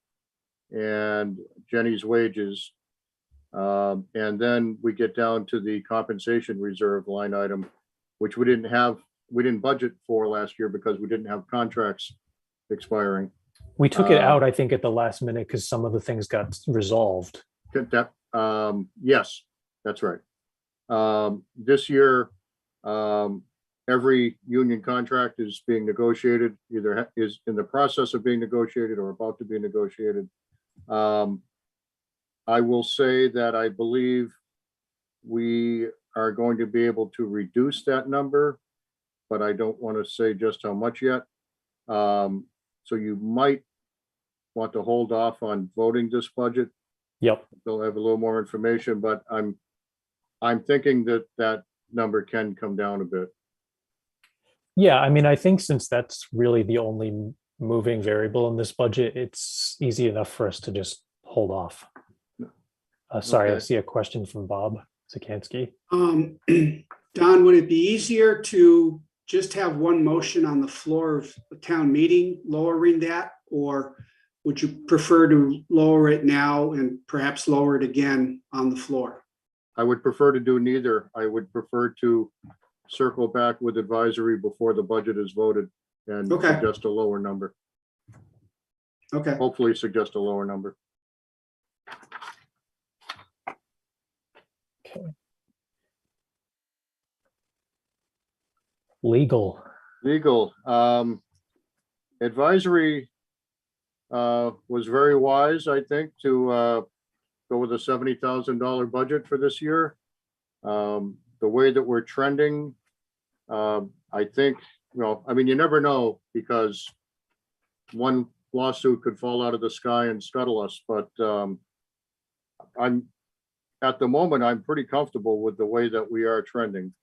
and Jenny's wages. And then we get down to the compensation reserve line item, which we didn't budget for last year because we didn't have contracts expiring. We took it out, I think, at the last minute because some of the things got resolved. Yes, that's right. This year, every union contract is being negotiated, either is in the process of being negotiated or about to be negotiated. I will say that I believe we are going to be able to reduce that number, but I don't want to say just how much yet. So you might want to hold off on voting this budget. Yep. They'll have a little more information, but I'm thinking that number can come down a bit. Yeah, I mean, I think since that's really the only moving variable in this budget, it's easy enough for us to just hold off. Sorry, I Okay. see a question from Bob Zakansky. Don, would it be easier to just have one motion on the floor of the town meeting lowering that? Or would you prefer to lower it now and perhaps lower it again on the floor? I would prefer to do neither. I would prefer to circle back with advisory before the budget is voted and Okay. suggest a lower number. Okay. hopefully suggest a lower number. Okay. Legal. Legal, advisory was very wise, I think, to go with a $70,000 budget for this year. The way that we're trending, I think, well, I mean, you never know because one lawsuit could fall out of the sky and scuttle us, but I'm at the moment, I'm pretty comfortable with the way that we are trending.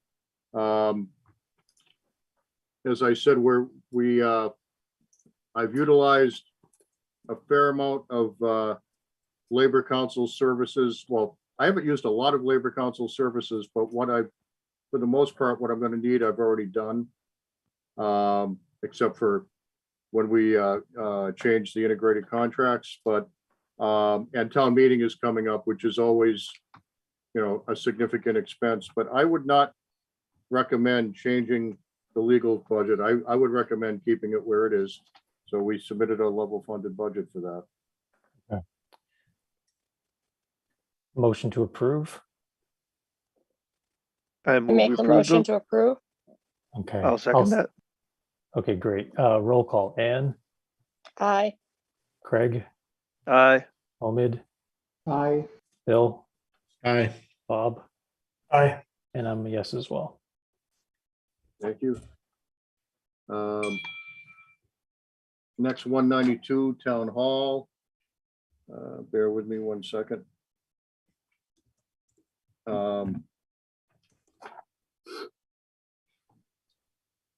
As I said, I've utilized a fair amount of Labor Council services. Well, I haven't used a lot of Labor Council services, but for the most part, what I'm going to need, I've already done, except for when we changed the integrated contracts. But and town meeting is coming up, which is always, a significant expense. But I would not recommend changing the legal budget. I would recommend keeping it where it is. So we submitted a level funded budget for that. Okay. Motion to approve. I I move make we the approve motion them. to approve. Okay. I'll second that. Okay, great. Roll call. Anne, Aye. Craig, Aye. Omid, Aye. Bill, Aye. Bob, Aye. and I'm a yes as well. Thank you. Next 192 Town Hall. Bear with me one second.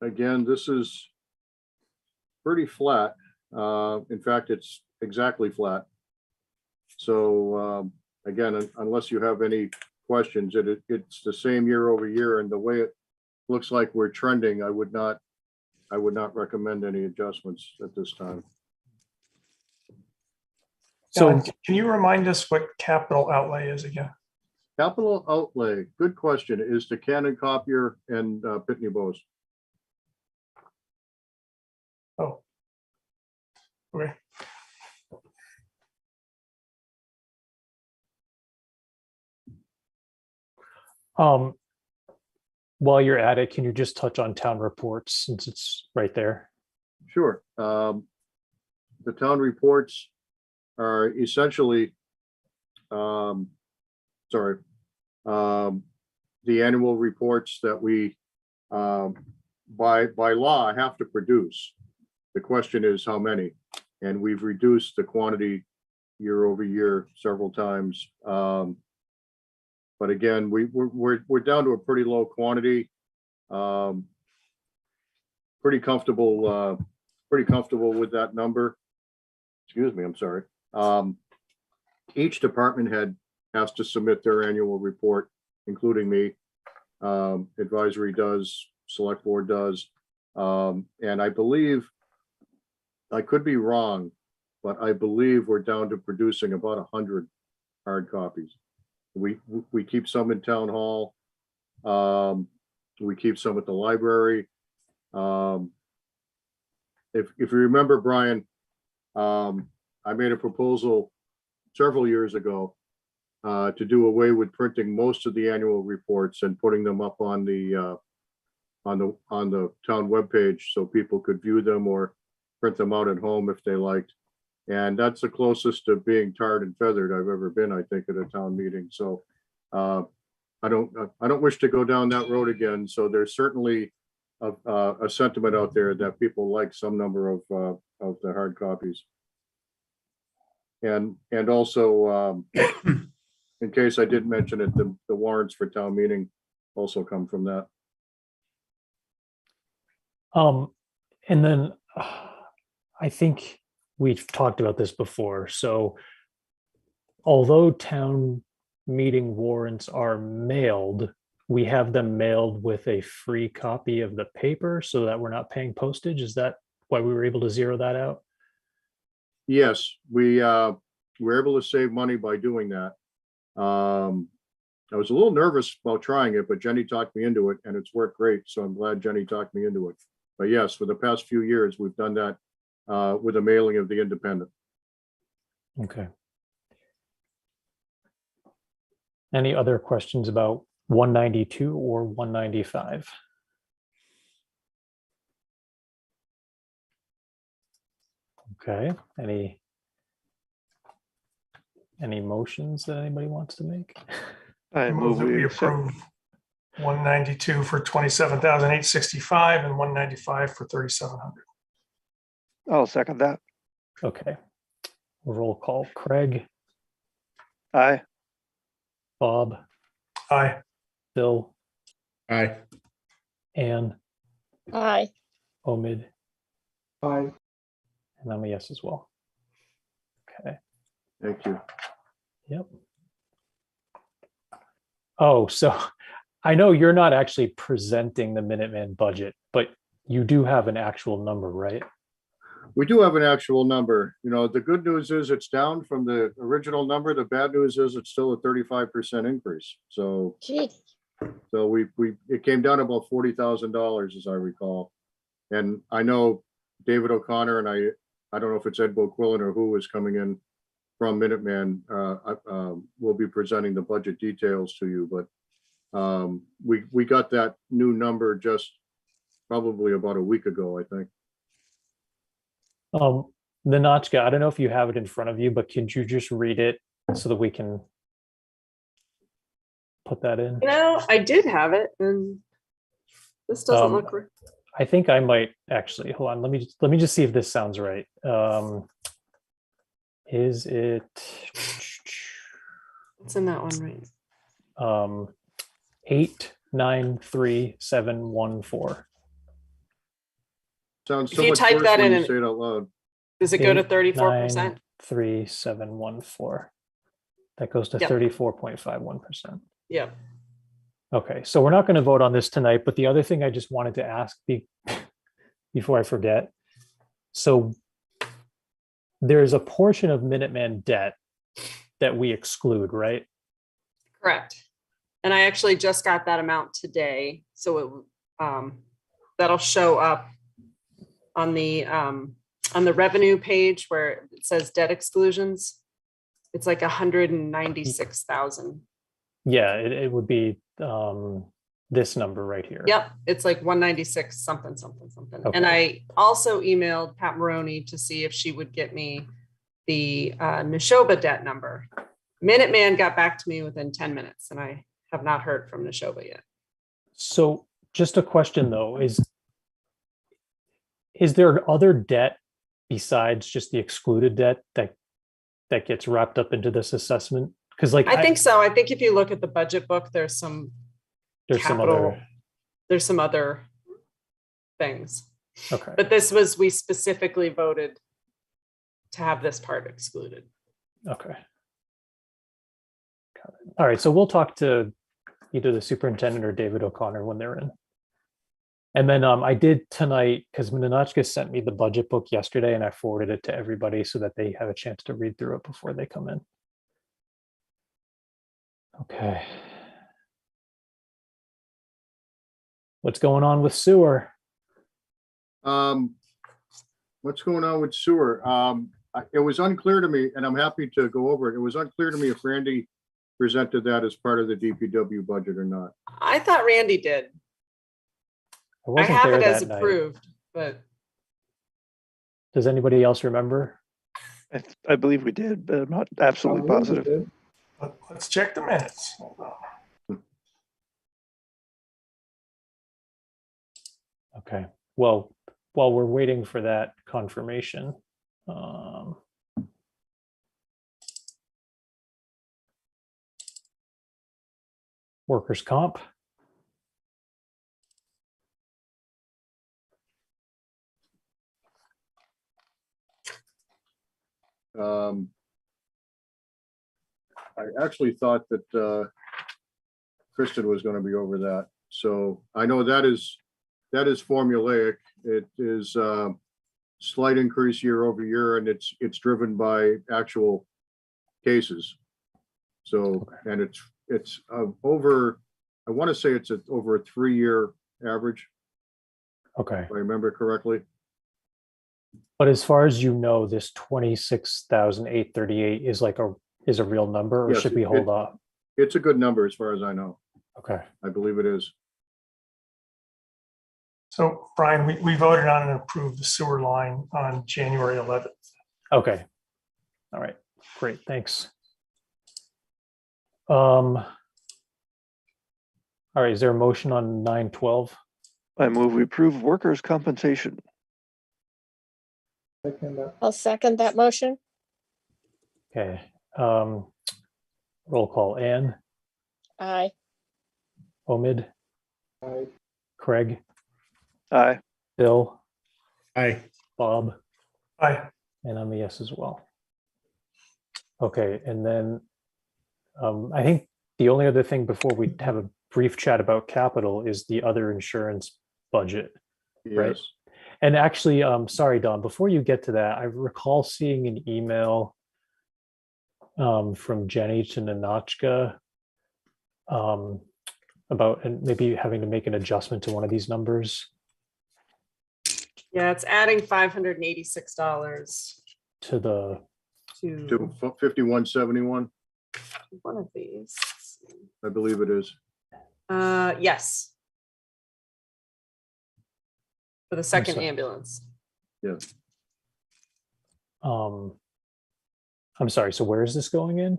Again, this is pretty flat. In fact, it's exactly flat. So again, unless you have any questions, it's the same year over year, and the way it looks like we're trending, I would not recommend any adjustments at this time. So can you remind us what capital outlay is again? Capital outlay, good question, is the Canon copier and Pitney Bowes. Oh. Okay. While you're at it, can you just touch on town reports since it's right there? Sure. The town reports are essentially, the annual reports that we, by law, have to produce. The question is how many, and we've reduced the quantity year over year several times. But again, we're down to a pretty low quantity. Pretty comfortable with that number. Excuse me, I'm sorry. Each department head has to submit their annual report, including me. Advisory does, select board does. And I believe, I could be wrong, but I believe we're down to producing about 100 hard copies. We keep some in town hall. We keep some at the library. If you remember, Brian, I made a proposal several years ago to do away with printing most of the annual reports and putting them up on the town webpage so people could view them or print them out at home if they liked. And that's the closest to being tarred and feathered I've ever been, I think, at a town meeting. So I don't wish to go down that road again. So there's certainly a sentiment out there that people like some number of the hard copies. And also, in case I didn't mention it, the warrants for town meeting also come from that. And then I think we've talked about this before. So although town meeting warrants are mailed, we have them mailed with a free copy of the paper so that we're not paying postage. Is that why we were able to zero that out? Yes, we were able to save money by doing that. I was a little nervous about trying it, but Jenny talked me into it and it's worked great. So I'm glad Jenny talked me into it. But yes, for the past few years, we've done that with a mailing of the Independent. Okay. Any other questions about 192 or 195? Okay, any motions that anybody wants to make? I move Move that we we accept. approve 192 for 27,865 and 195 for 3,700. I'll second that. Okay. Roll call. Craig, Aye. Bob, Aye. Bill, Aye. Ann, Aye. Omid, Aye. and I'm a yes as well. Okay. Thank you. Yep. Oh, so I know you're not actually presenting the Minuteman budget, but you do have an actual number, right? We do have an actual number. You know, the good news is it's down from the original number. The bad news is it's still a 35% increase. So Gee. it came down about $40,000 as I recall. And I know David O'Connor and I don't know if it's Ed Boquillan or who is coming in from Minuteman. We'll be presenting the budget details to you, but we got that new number just probably about a week ago, I think. Nanachka, I don't know if you have it in front of you, but could you just read it so that we can put that in? You know, I did have it, and this doesn't look right. I think I might actually, hold on, let me just see if this sounds right. Is it What's in that one, right? 893714? Sounds If so you much type worse that when in you say it out loud. Does it go to 34%? 3714. That goes to Yep. 34.51%. Yeah. Okay, so we're not going to vote on this tonight, but the other thing I just wanted to ask before I forget. So there's a portion of Minuteman debt that we exclude, right? Correct. And I actually just got that amount today. So it that'll show up on the revenue page where it says debt exclusions. It's like 196,000. Yeah, it would be this number right here. Yep, it's like 196 something. Okay. And I also emailed Pat Maroney to see if she would get me the Neshoba debt number. Minuteman got back to me within 10 minutes, and I have not heard from Neshoba yet. So just a question though, is there other debt besides just the excluded debt that gets wrapped up into this assessment? Because like I think so. I think if you look at the budget book, there's some capital, there's some other things. Okay. But we specifically voted to have this part excluded. Okay. Got it. All right, so we'll talk to either the superintendent or David O'Connor when they're in. And then I did tonight, because Nanachka sent me the budget book yesterday and I forwarded it to everybody so that they have a chance to read through it before they come in. Okay. What's going on with sewer? What's going on with sewer? It was unclear to me, and I'm happy to go over it. It was unclear to me if Randy presented that as part of the DPW budget or not. I thought Randy did. I have it as approved, but does anybody else remember? I believe we did, but I'm not absolutely positive. Let's check the minutes. Hold on. Okay, well, while we're waiting for that confirmation, workers' comp. I actually thought that Kristen was going to be over that. So I know that is formulaic. It is slight increase year over year, and it's driven by actual cases. So, and it's over, I want to say it's over a 3-year average, Okay. if I remember correctly. But as far as you know, this 26,838 is like is a real number, or Yes, should we hold off? It's a good number as far as I know. Okay. I believe it is. So Brian, we voted on and approved the sewer line on January 11th. Okay. All right. Great. Thanks. All right. Is there a motion on 912? I move we approve workers' compensation. I'll second that motion. Okay. Roll call. Ann, Aye. Omid, Craig, Aye. Bill, Aye. Bob, Aye. and I'm a yes as well. Okay. And then I think the only other thing before we have a brief chat about capital is the other insurance budget. Right. Yes. And actually, sorry, Don, before you get to that, I recall seeing an email from Jenny to Nanachka about and maybe having to make an adjustment to one of these numbers. Yeah, it's adding $586 To the, to 5171, one of these. I believe it is. Yes. For the second sorry. ambulance. Yes. I'm sorry, so where is this going in?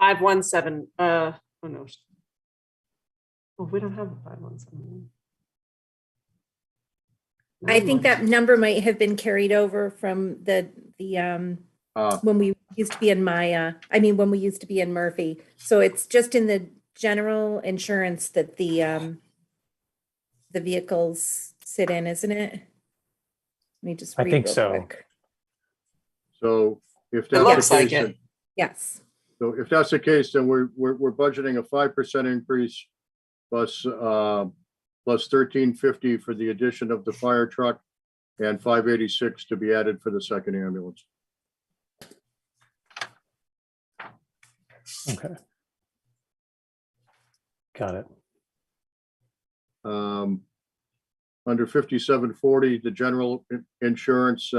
517, oh no. Oh, we don't have a 517. I think that number might have been carried over from the when we used to be in Maya. I mean, when we used to be in Murphy. So it's just in the general insurance that the vehicles sit in, isn't it? Let me just I read think real so. quick. So if It that's looks the like case, it. Yes. so if that's the case, then we're budgeting a 5% increase plus 1350 for the addition of the fire truck and 586 to be added for the second ambulance. Okay. Got it. Under 5740, the general insurance,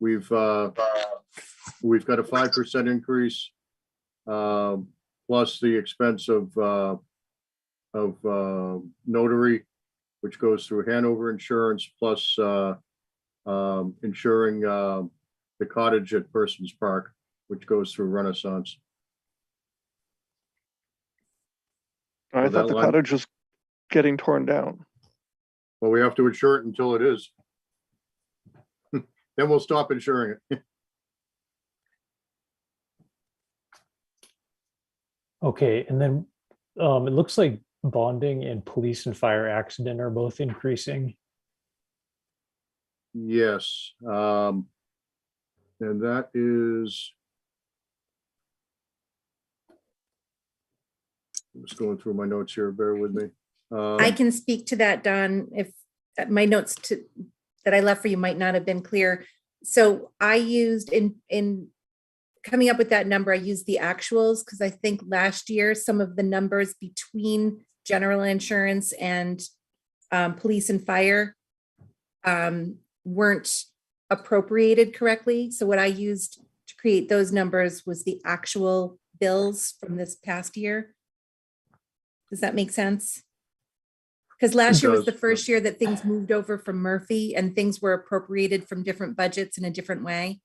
we've got a 5% increase, plus the expense of notary, which goes through Hanover Insurance, plus insuring the cottage at Persons Park, which goes through Renaissance. I So thought that the line- cottage was getting torn down. Well, we have to insure it until it is. Then we'll stop insuring it. Okay, and then it looks like bonding and police and fire accident are both increasing. Yes, and that is. I'm just going through my notes here, bear with me. I can speak to that, Don, if my notes that I left for you might not have been clear. So I used in coming up with that number, I used the actuals because I think last year some of the numbers between general insurance and police and fire weren't appropriated correctly. So what I used to create those numbers was the actual bills from this past year. Does that make sense? Because last year was the first year that things moved over from Murphy and things were appropriated from different budgets in a different way.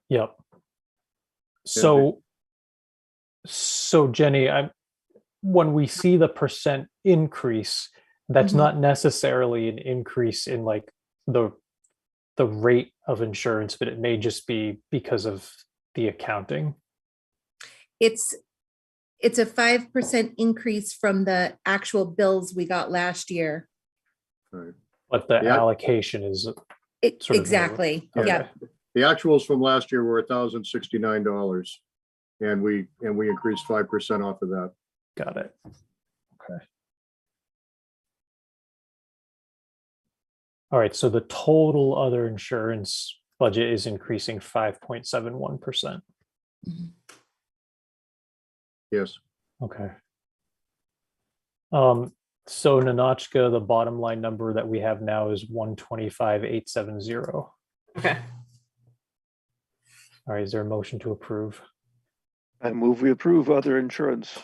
Yep. So Jenny, when we see the percent increase, that's Mhm. not necessarily an increase in like the rate of insurance, but it may just be because of the accounting. It's a 5% increase from the actual bills we got last year. Right. But the Yeah. allocation is sort of Exactly. Okay. Yeah. The actuals from last year were $1,069, and we increased 5% off of that. Got it. Okay. All right, so the total other insurance budget is increasing 5.71%. Yes. Okay. So Nanachka, the bottom line number that we have now is 125,870. All Okay. right, is there a motion to approve? I move we approve other insurance.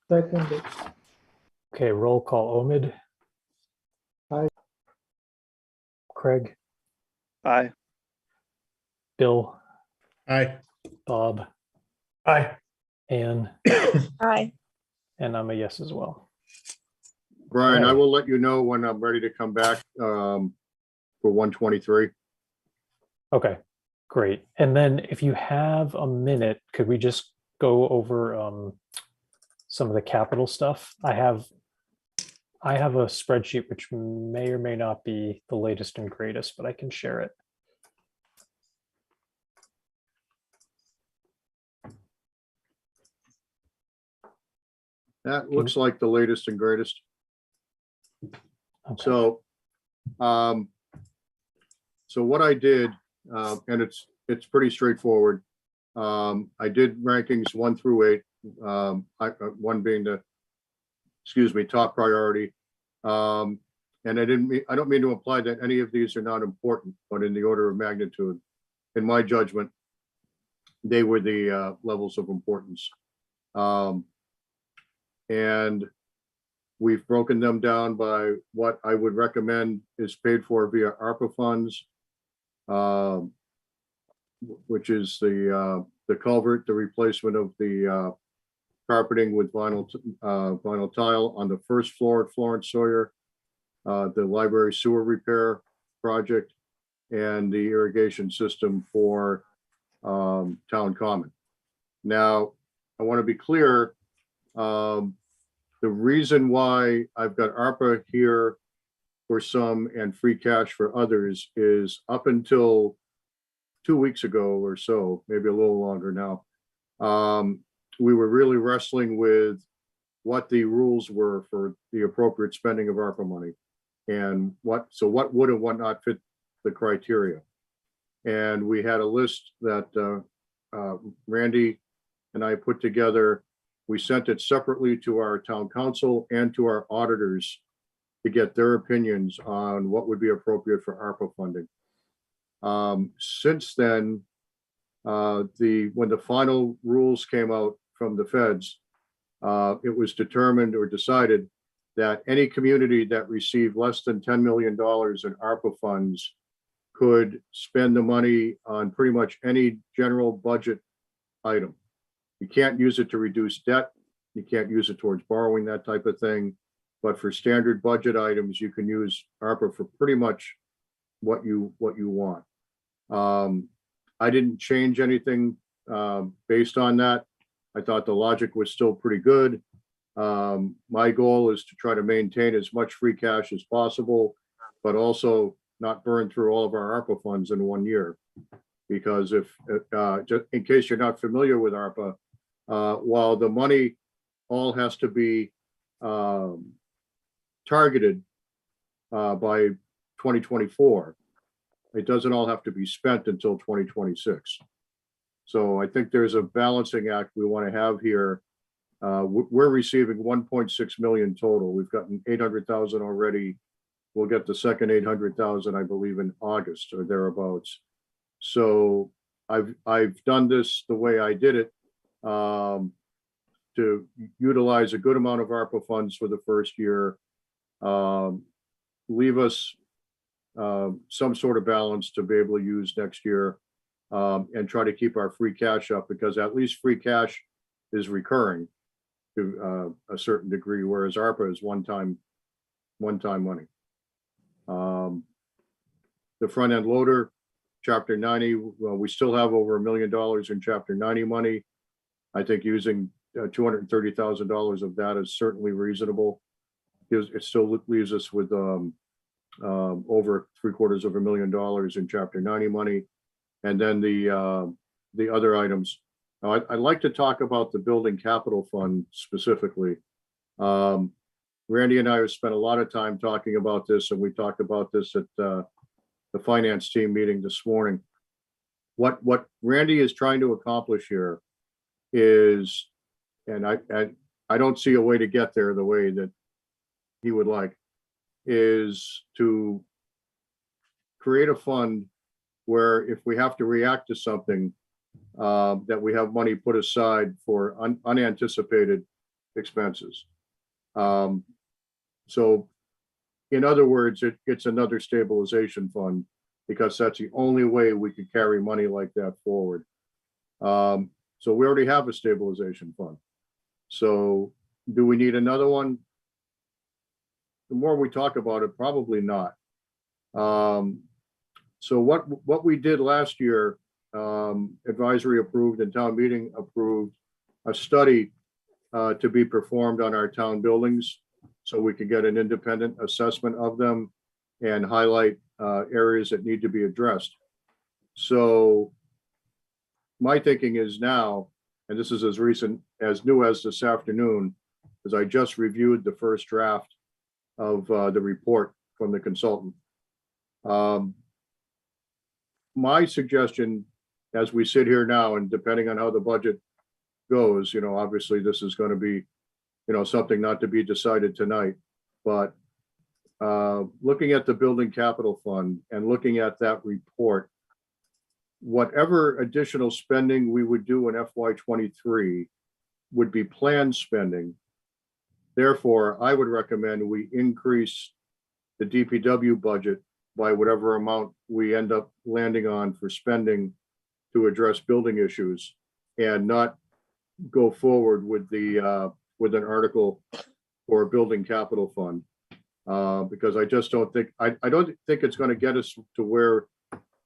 Second. Okay, roll call. Omid. Aye. Craig, Aye. Bill, Aye. Bob, Aye. Ann, Aye. and I'm a yes as well. Brian, I Right. will let you know when I'm ready to come back for 123. Okay, great. And then if you have a minute, could we just go over some of the capital stuff? I have a spreadsheet which may or may not be the latest and greatest, but I can share it. That looks like the latest and greatest. Okay. So, so what I did, and it's pretty straightforward. I did rankings 1 through 8, one being the, top priority. And I don't mean to imply that any of these are not important, but in the order of magnitude, in my judgment, they were the levels of importance. And we've broken them down by what I would recommend is paid for via ARPA funds, which is the culvert, the replacement of the carpeting with vinyl tile on the first floor at Florence Sawyer, the library sewer repair project, and the irrigation system for Town Common. Now, I want to be clear. The reason why I've got ARPA here for some and free cash for others is up until 2 weeks ago or so, maybe a little longer now. We were really wrestling with what the rules were for the appropriate spending of ARPA money and what would and what not fit the criteria. And we had a list that Randy and I put together. We sent it separately to our town council and to our auditors to get their opinions on what would be appropriate for ARPA funding. Since then, when the final rules came out from the feds, it was determined or decided that any community that received less than $10 million in ARPA funds could spend the money on pretty much any general budget item. You can't use it to reduce debt. You can't use it towards borrowing, that type of thing. But for standard budget items, you can use ARPA for pretty much what you want. I didn't change anything based on that. I thought the logic was still pretty good. My goal is to try to maintain as much free cash as possible, but also not burn through all of our ARPA funds in 1 year. Because if, just in case you're not familiar with ARPA, while the money all has to be targeted by 2024, it doesn't all have to be spent until 2026. So I think there's a balancing act we want to have here. We're receiving 1.6 million total. We've gotten 800,000 already. We'll get the second 800,000, I believe, in August or thereabouts. So I've done this the way I did it, to utilize a good amount of ARPA funds for the first year, leave us some sort of balance to be able to use next year, and try to keep our free cash up, because at least free cash is recurring to a certain degree, whereas ARPA is one-time money. The front end loader, Chapter 90, well, we still have over $1 million in Chapter 90 money. I think using $230,000 of that is certainly reasonable. It still leaves us with over $750,000 in Chapter 90 money. And then the other items. Now, I'd like to talk about the building capital fund specifically. Randy and I have spent a lot of time talking about this, and we talked about this at the finance team meeting this morning. What Randy is trying to accomplish here is, and I don't see a way to get there the way that he would like, is to create a fund where if we have to react to something, that we have money put aside for unanticipated expenses. So in other words, it's another stabilization fund, because that's the only way we could carry money like that forward. So we already have a stabilization fund. So do we need another one? The more we talk about it, probably not. So what we did last year, advisory approved and town meeting approved a study to be performed on our town buildings, so we could get an independent assessment of them and highlight areas that need to be addressed. So my thinking is now, and this is as new as this afternoon, as I just reviewed the first draft of the report from the consultant. My suggestion, as we sit here now, and depending on how the budget goes, obviously this is going to be, something not to be decided tonight, but looking at the building capital fund and looking at that report, whatever additional spending we would do in FY23 would be planned spending. Therefore, I would recommend we increase the DPW budget by whatever amount we end up landing on for spending to address building issues, and not go forward with the with an article for a building capital fund, because I just don't think I don't think it's going to get us to where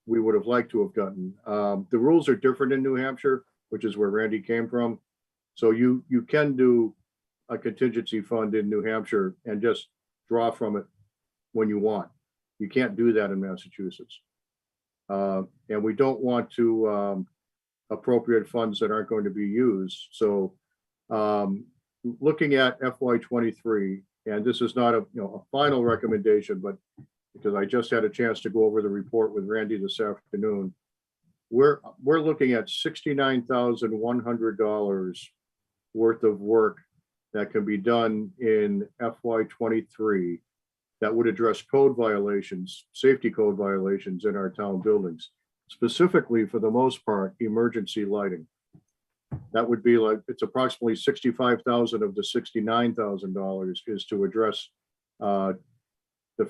we would have liked to have gotten. The rules are different in New Hampshire, which is where Randy came from. So you can do a contingency fund in New Hampshire and just draw from it when you want. You can't do that in Massachusetts. And we don't want to appropriate funds that aren't going to be used. So looking at FY23, and this is not a final recommendation, but because I just had a chance to go over the report with Randy this afternoon, we're looking at $69,100 worth of work that can be done in FY23 that would address code violations, safety code violations in our town buildings, specifically for the most part, emergency lighting. That would be like, it's approximately $65,000 of the $69,000 is to address the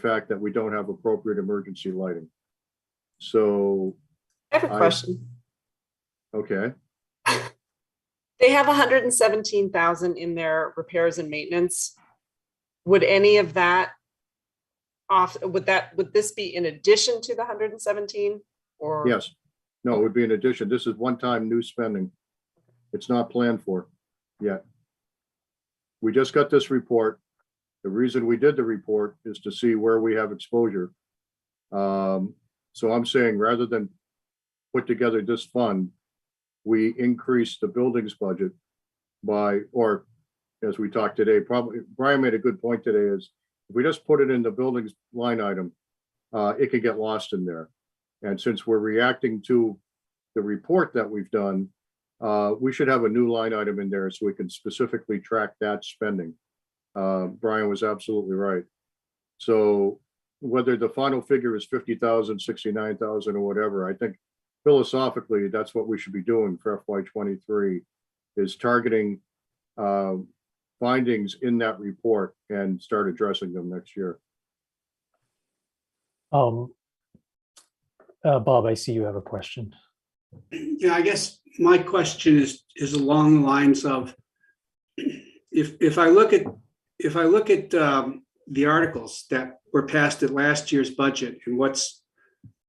fact that we don't have appropriate emergency lighting. So I have a question. Okay. They have 117,000 in their repairs and maintenance. Would any of that would this be in addition to the 117, or? Yes. No, it would be in addition. This is one-time new spending. It's not planned for yet. We just got this report. The reason we did the report is to see where we have exposure. So I'm saying, rather than put together this fund, we increase the buildings budget by, or as we talked today, probably Brian made a good point today, is if we just put it in the buildings line item, it could get lost in there. And since we're reacting to the report that we've done, we should have a new line item in there so we can specifically track that spending. Brian was absolutely right. So whether the final figure is 50,000, 69,000 or whatever, I think philosophically, that's what we should be doing for FY23, is targeting findings in that report and start addressing them next year. Bob, I see you have a question. Yeah, I guess my question is along the lines of, if I look at the articles that were passed at last year's budget and what's,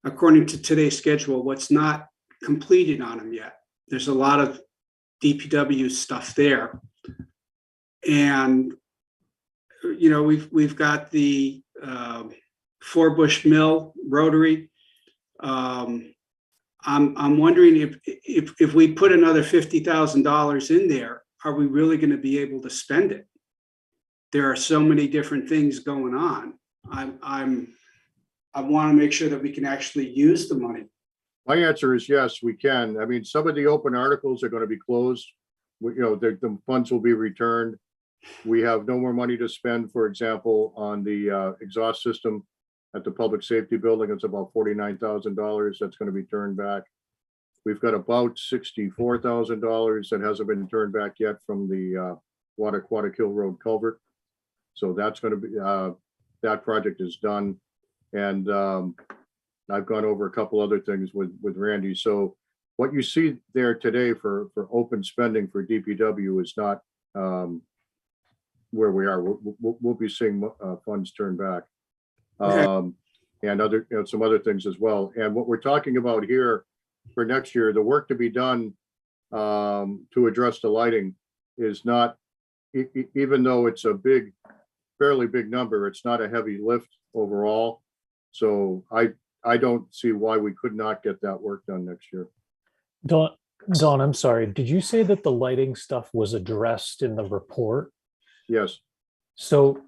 according to today's schedule, what's not completed on them yet. There's a lot of DPW stuff there. And, we've got the Forbush Mill Rotary. I'm wondering if we put another $50,000 in there, are we really going to be able to spend it? There are so many different things going on. I want to make sure that we can actually use the money. My answer is yes, we can. I mean, some of the open articles are going to be closed. The funds will be returned. We have no more money to spend, for example, on the exhaust system at the public safety building. It's about $49,000. That's going to be turned back. We've got about $64,000 that hasn't been turned back yet from the Quantic Hill Road culvert. So that's going to be, that project is done. And I've gone over a couple other things with Randy. So what you see there today for open spending for DPW is not where we are. We'll be seeing funds turned back. And other, some other things as well. And what we're talking about here for next year, the work to be done to address the lighting is not, even though it's a fairly big number, it's not a heavy lift overall. So I don't see why we could not get that work done next year. Don, I'm sorry. Did you say that the lighting stuff was addressed in the report? Yes. So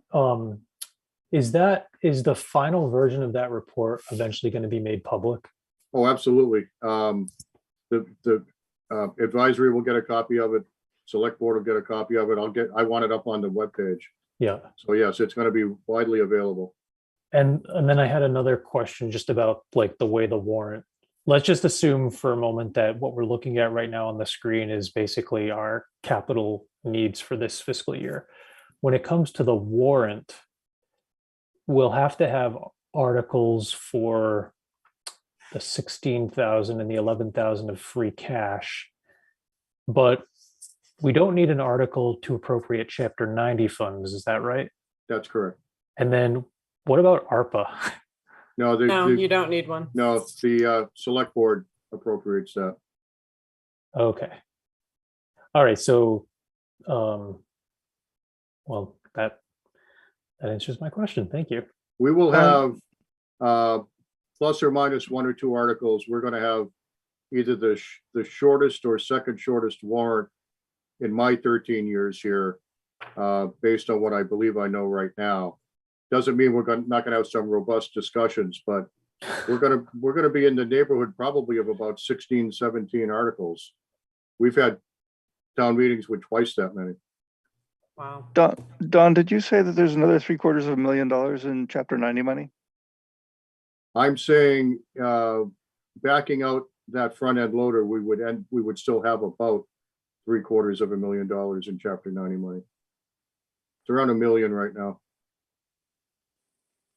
is the final version of that report eventually going to be made public? Oh, absolutely. The advisory will get a copy of it. Select board will get a copy of it. I want it up on the webpage. Yeah. So yes, it's going to be widely available. And then I had another question just about like the way the warrant. Let's just assume for a moment that what we're looking at right now on the screen is basically our capital needs for this fiscal year. When it comes to the warrant, we'll have to have articles for the 16,000 and the 11,000 of free cash, but we don't need an article to appropriate Chapter 90 funds. Is that right? That's correct. And then what about ARPA? No, No, you don't need one. No, the select board appropriates that. Okay. All right. So, well, that answers my question. Thank you. We will have plus or minus one or two articles. We're going to have either the shortest or second shortest warrant in my 13 years here, based on what I believe I know right now. Doesn't mean we're not going to have some robust discussions, but we're going to be in the neighborhood probably of about 16, 17 articles. We've had town meetings with twice that many. Wow. Don, did you say that there's another $750,000 in Chapter 90 money? I'm saying backing out that front end loader, we would still have about $750,000 in Chapter 90 money. It's around $1 million right now.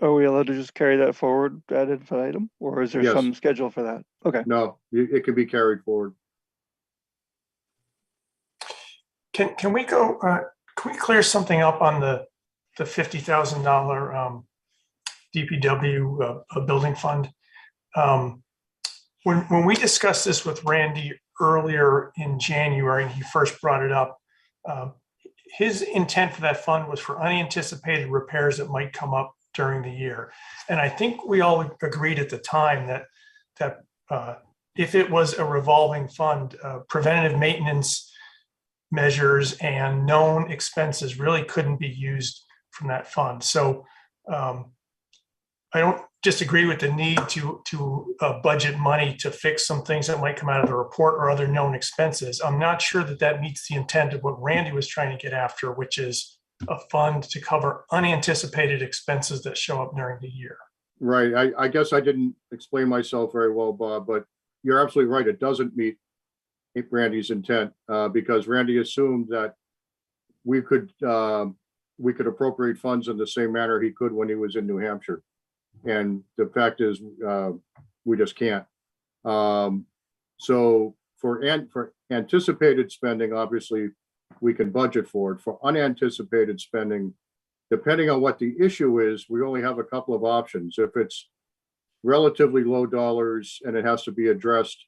Are we allowed to just carry that forward ad infinitum, or is there Yes. some schedule for that? Okay. No, it can be carried forward. Can we go, can we clear something up on the $50,000 DPW building fund? When we discussed this with Randy earlier in January, and he first brought it up, his intent for that fund was for unanticipated repairs that might come up during the year. And I think we all agreed at the time that if it was a revolving fund, preventative maintenance measures and known expenses really couldn't be used from that fund. So I don't disagree with the need to budget money to fix some things that might come out of the report or other known expenses. I'm not sure that meets the intent of what Randy was trying to get after, which is a fund to cover unanticipated expenses that show up during the year. Right. I guess I didn't explain myself very well, Bob, but you're absolutely right. It doesn't meet Randy's intent because Randy assumed that we could appropriate funds in the same manner he could when he was in New Hampshire. And the fact is, we just can't. So for anticipated spending, obviously, we can budget for it. For unanticipated spending, depending on what the issue is, we only have a couple of options. If it's relatively low dollars and it has to be addressed,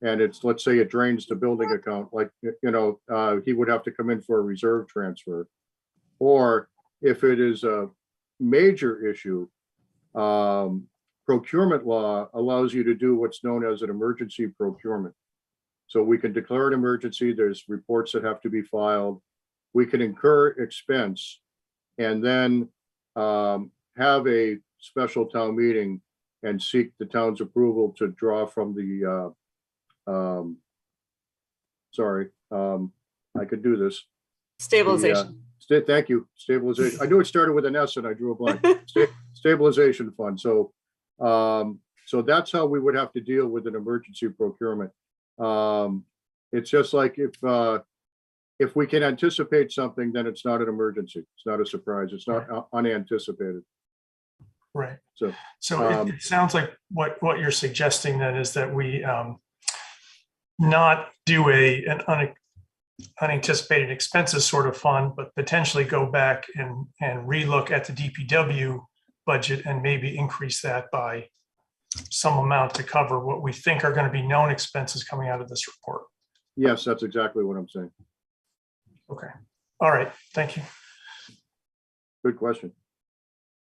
and it's, let's say it drains the building account, like, he would have to come in for a reserve transfer. Or if it is a major issue, procurement law allows you to do what's known as an emergency procurement. So we can declare an emergency, there's reports that have to be filed. We can incur expense and then have a special town meeting and seek the town's approval to draw from the, I could do this. Stabilization. Thank you, stabilization. I knew it started with an S and I drew a blank. Stabilization fund. So that's how we would have to deal with an emergency procurement. It's just like if we can anticipate something, then it's not an emergency. It's not a surprise. It's not unanticipated. Right. So it sounds like what you're suggesting then is that we not do an unanticipated expenses sort of fund, but potentially go back and relook at the DPW budget and maybe increase that by some amount to cover what we think are going to be known expenses coming out of this report. yes, that's exactly what I'm saying. Okay. All right. Thank you. Good question.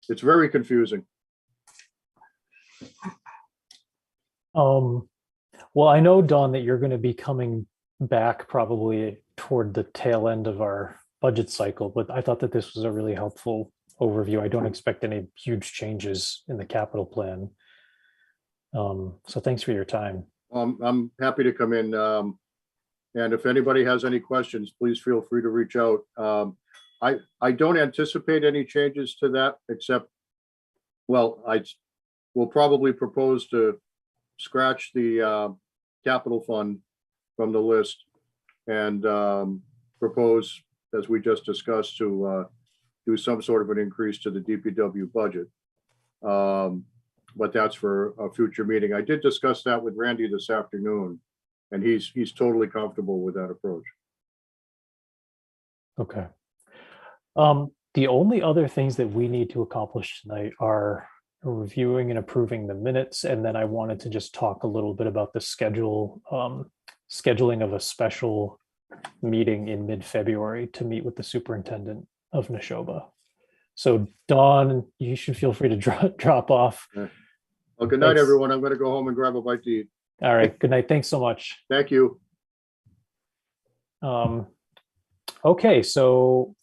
It's very confusing. Well, I know, Dawn, that you're going to be coming back probably toward the tail end of our budget cycle, but I thought that this was a really helpful overview. I don't expect any huge changes in the capital plan. So thanks for your time. I'm happy to come in. And if anybody has any questions, please feel free to reach out. I don't anticipate any changes to that, except, well, I will probably propose to scratch the capital fund from the list and propose, as we just discussed, to do some sort of an increase to the DPW budget. But that's for a future meeting. I did discuss that with Randy this afternoon, and he's totally comfortable with that approach. Okay. The only other things that we need to accomplish tonight are reviewing and approving the minutes. And then I wanted to just talk a little bit about the scheduling of a special meeting in mid-February to meet with the superintendent of Neshoba. So Dawn, you should feel free to drop off. Well, good night, Thanks. everyone. I'm going to go home and grab a bite to eat. All right. Good night. Thanks so much. Thank you. Okay. So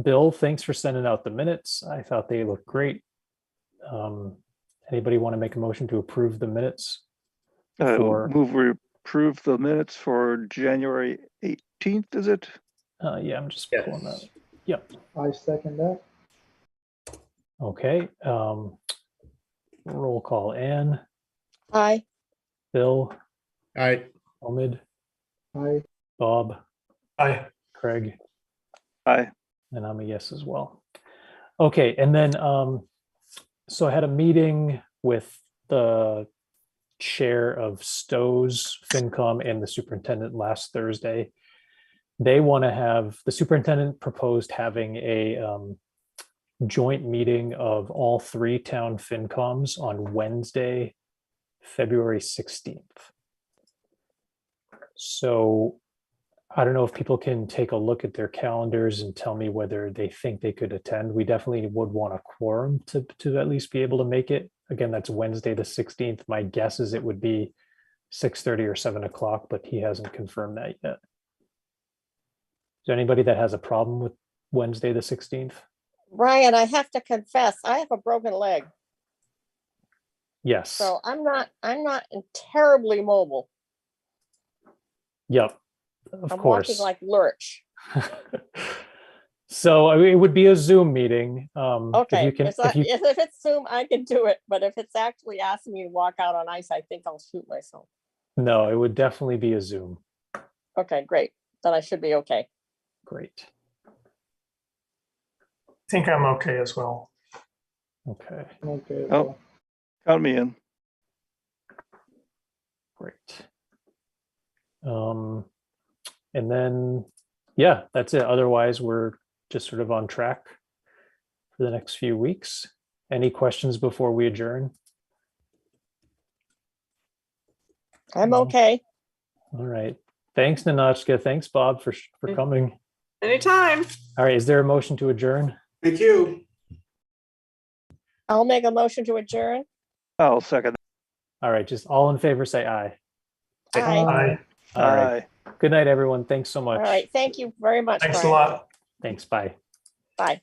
Bill, thanks for sending out the minutes. I thought they looked great. Anybody want to make a motion to approve the minutes? Move we approve the minutes for January 18th, is it? Yeah, I'm just pulling that. Yep. I second that. Okay. Roll call. Ann, Aye. Bill, Aye. Omid, Aye. Bob, Aye. Craig, Aye. and I'm a yes as well. Okay, and then so I had a meeting with the chair of Stowe's FinCom and the superintendent last Thursday. They want to have, the superintendent proposed having a joint meeting of all three town FinComs on Wednesday, February 16th. So I don't know if people can take a look at their calendars and tell me whether they think they could attend. We definitely would want a quorum to at least be able to make it. Again, that's Wednesday the 16th. My guess is it would be 6:30 or 7 o'clock, but he hasn't confirmed that yet. Is there anybody that has a problem with Wednesday the 16th? Ryan, I have to confess, I have a broken leg, Yes. so I'm not terribly mobile. Yep. Of I'm course. walking like Lurch. So I mean, it would be a Zoom meeting. Okay, If if it's Zoom, I can do it, but if it's actually asking me to walk out on ice, I think I'll shoot myself. No, it would definitely be a Zoom. Okay, great. Then I should be okay. Great. I think I'm okay as well. Okay, Okay. Oh. Count me in. great. And then, yeah, that's it. Otherwise, we're just sort of on track for the next few weeks. Any questions before we adjourn? I'm No. okay. All right. Thanks, Nanachka. Thanks, Bob, for coming. Anytime. All right. Is there a motion to adjourn? Thank you. I'll make a motion to adjourn. I'll second. All right. Just all in favor, say aye. Aye. Aye. All right. Good night, everyone. Thanks so much. All right. Thank you very much. Thanks a Brian. lot. Thanks. Bye. Bye.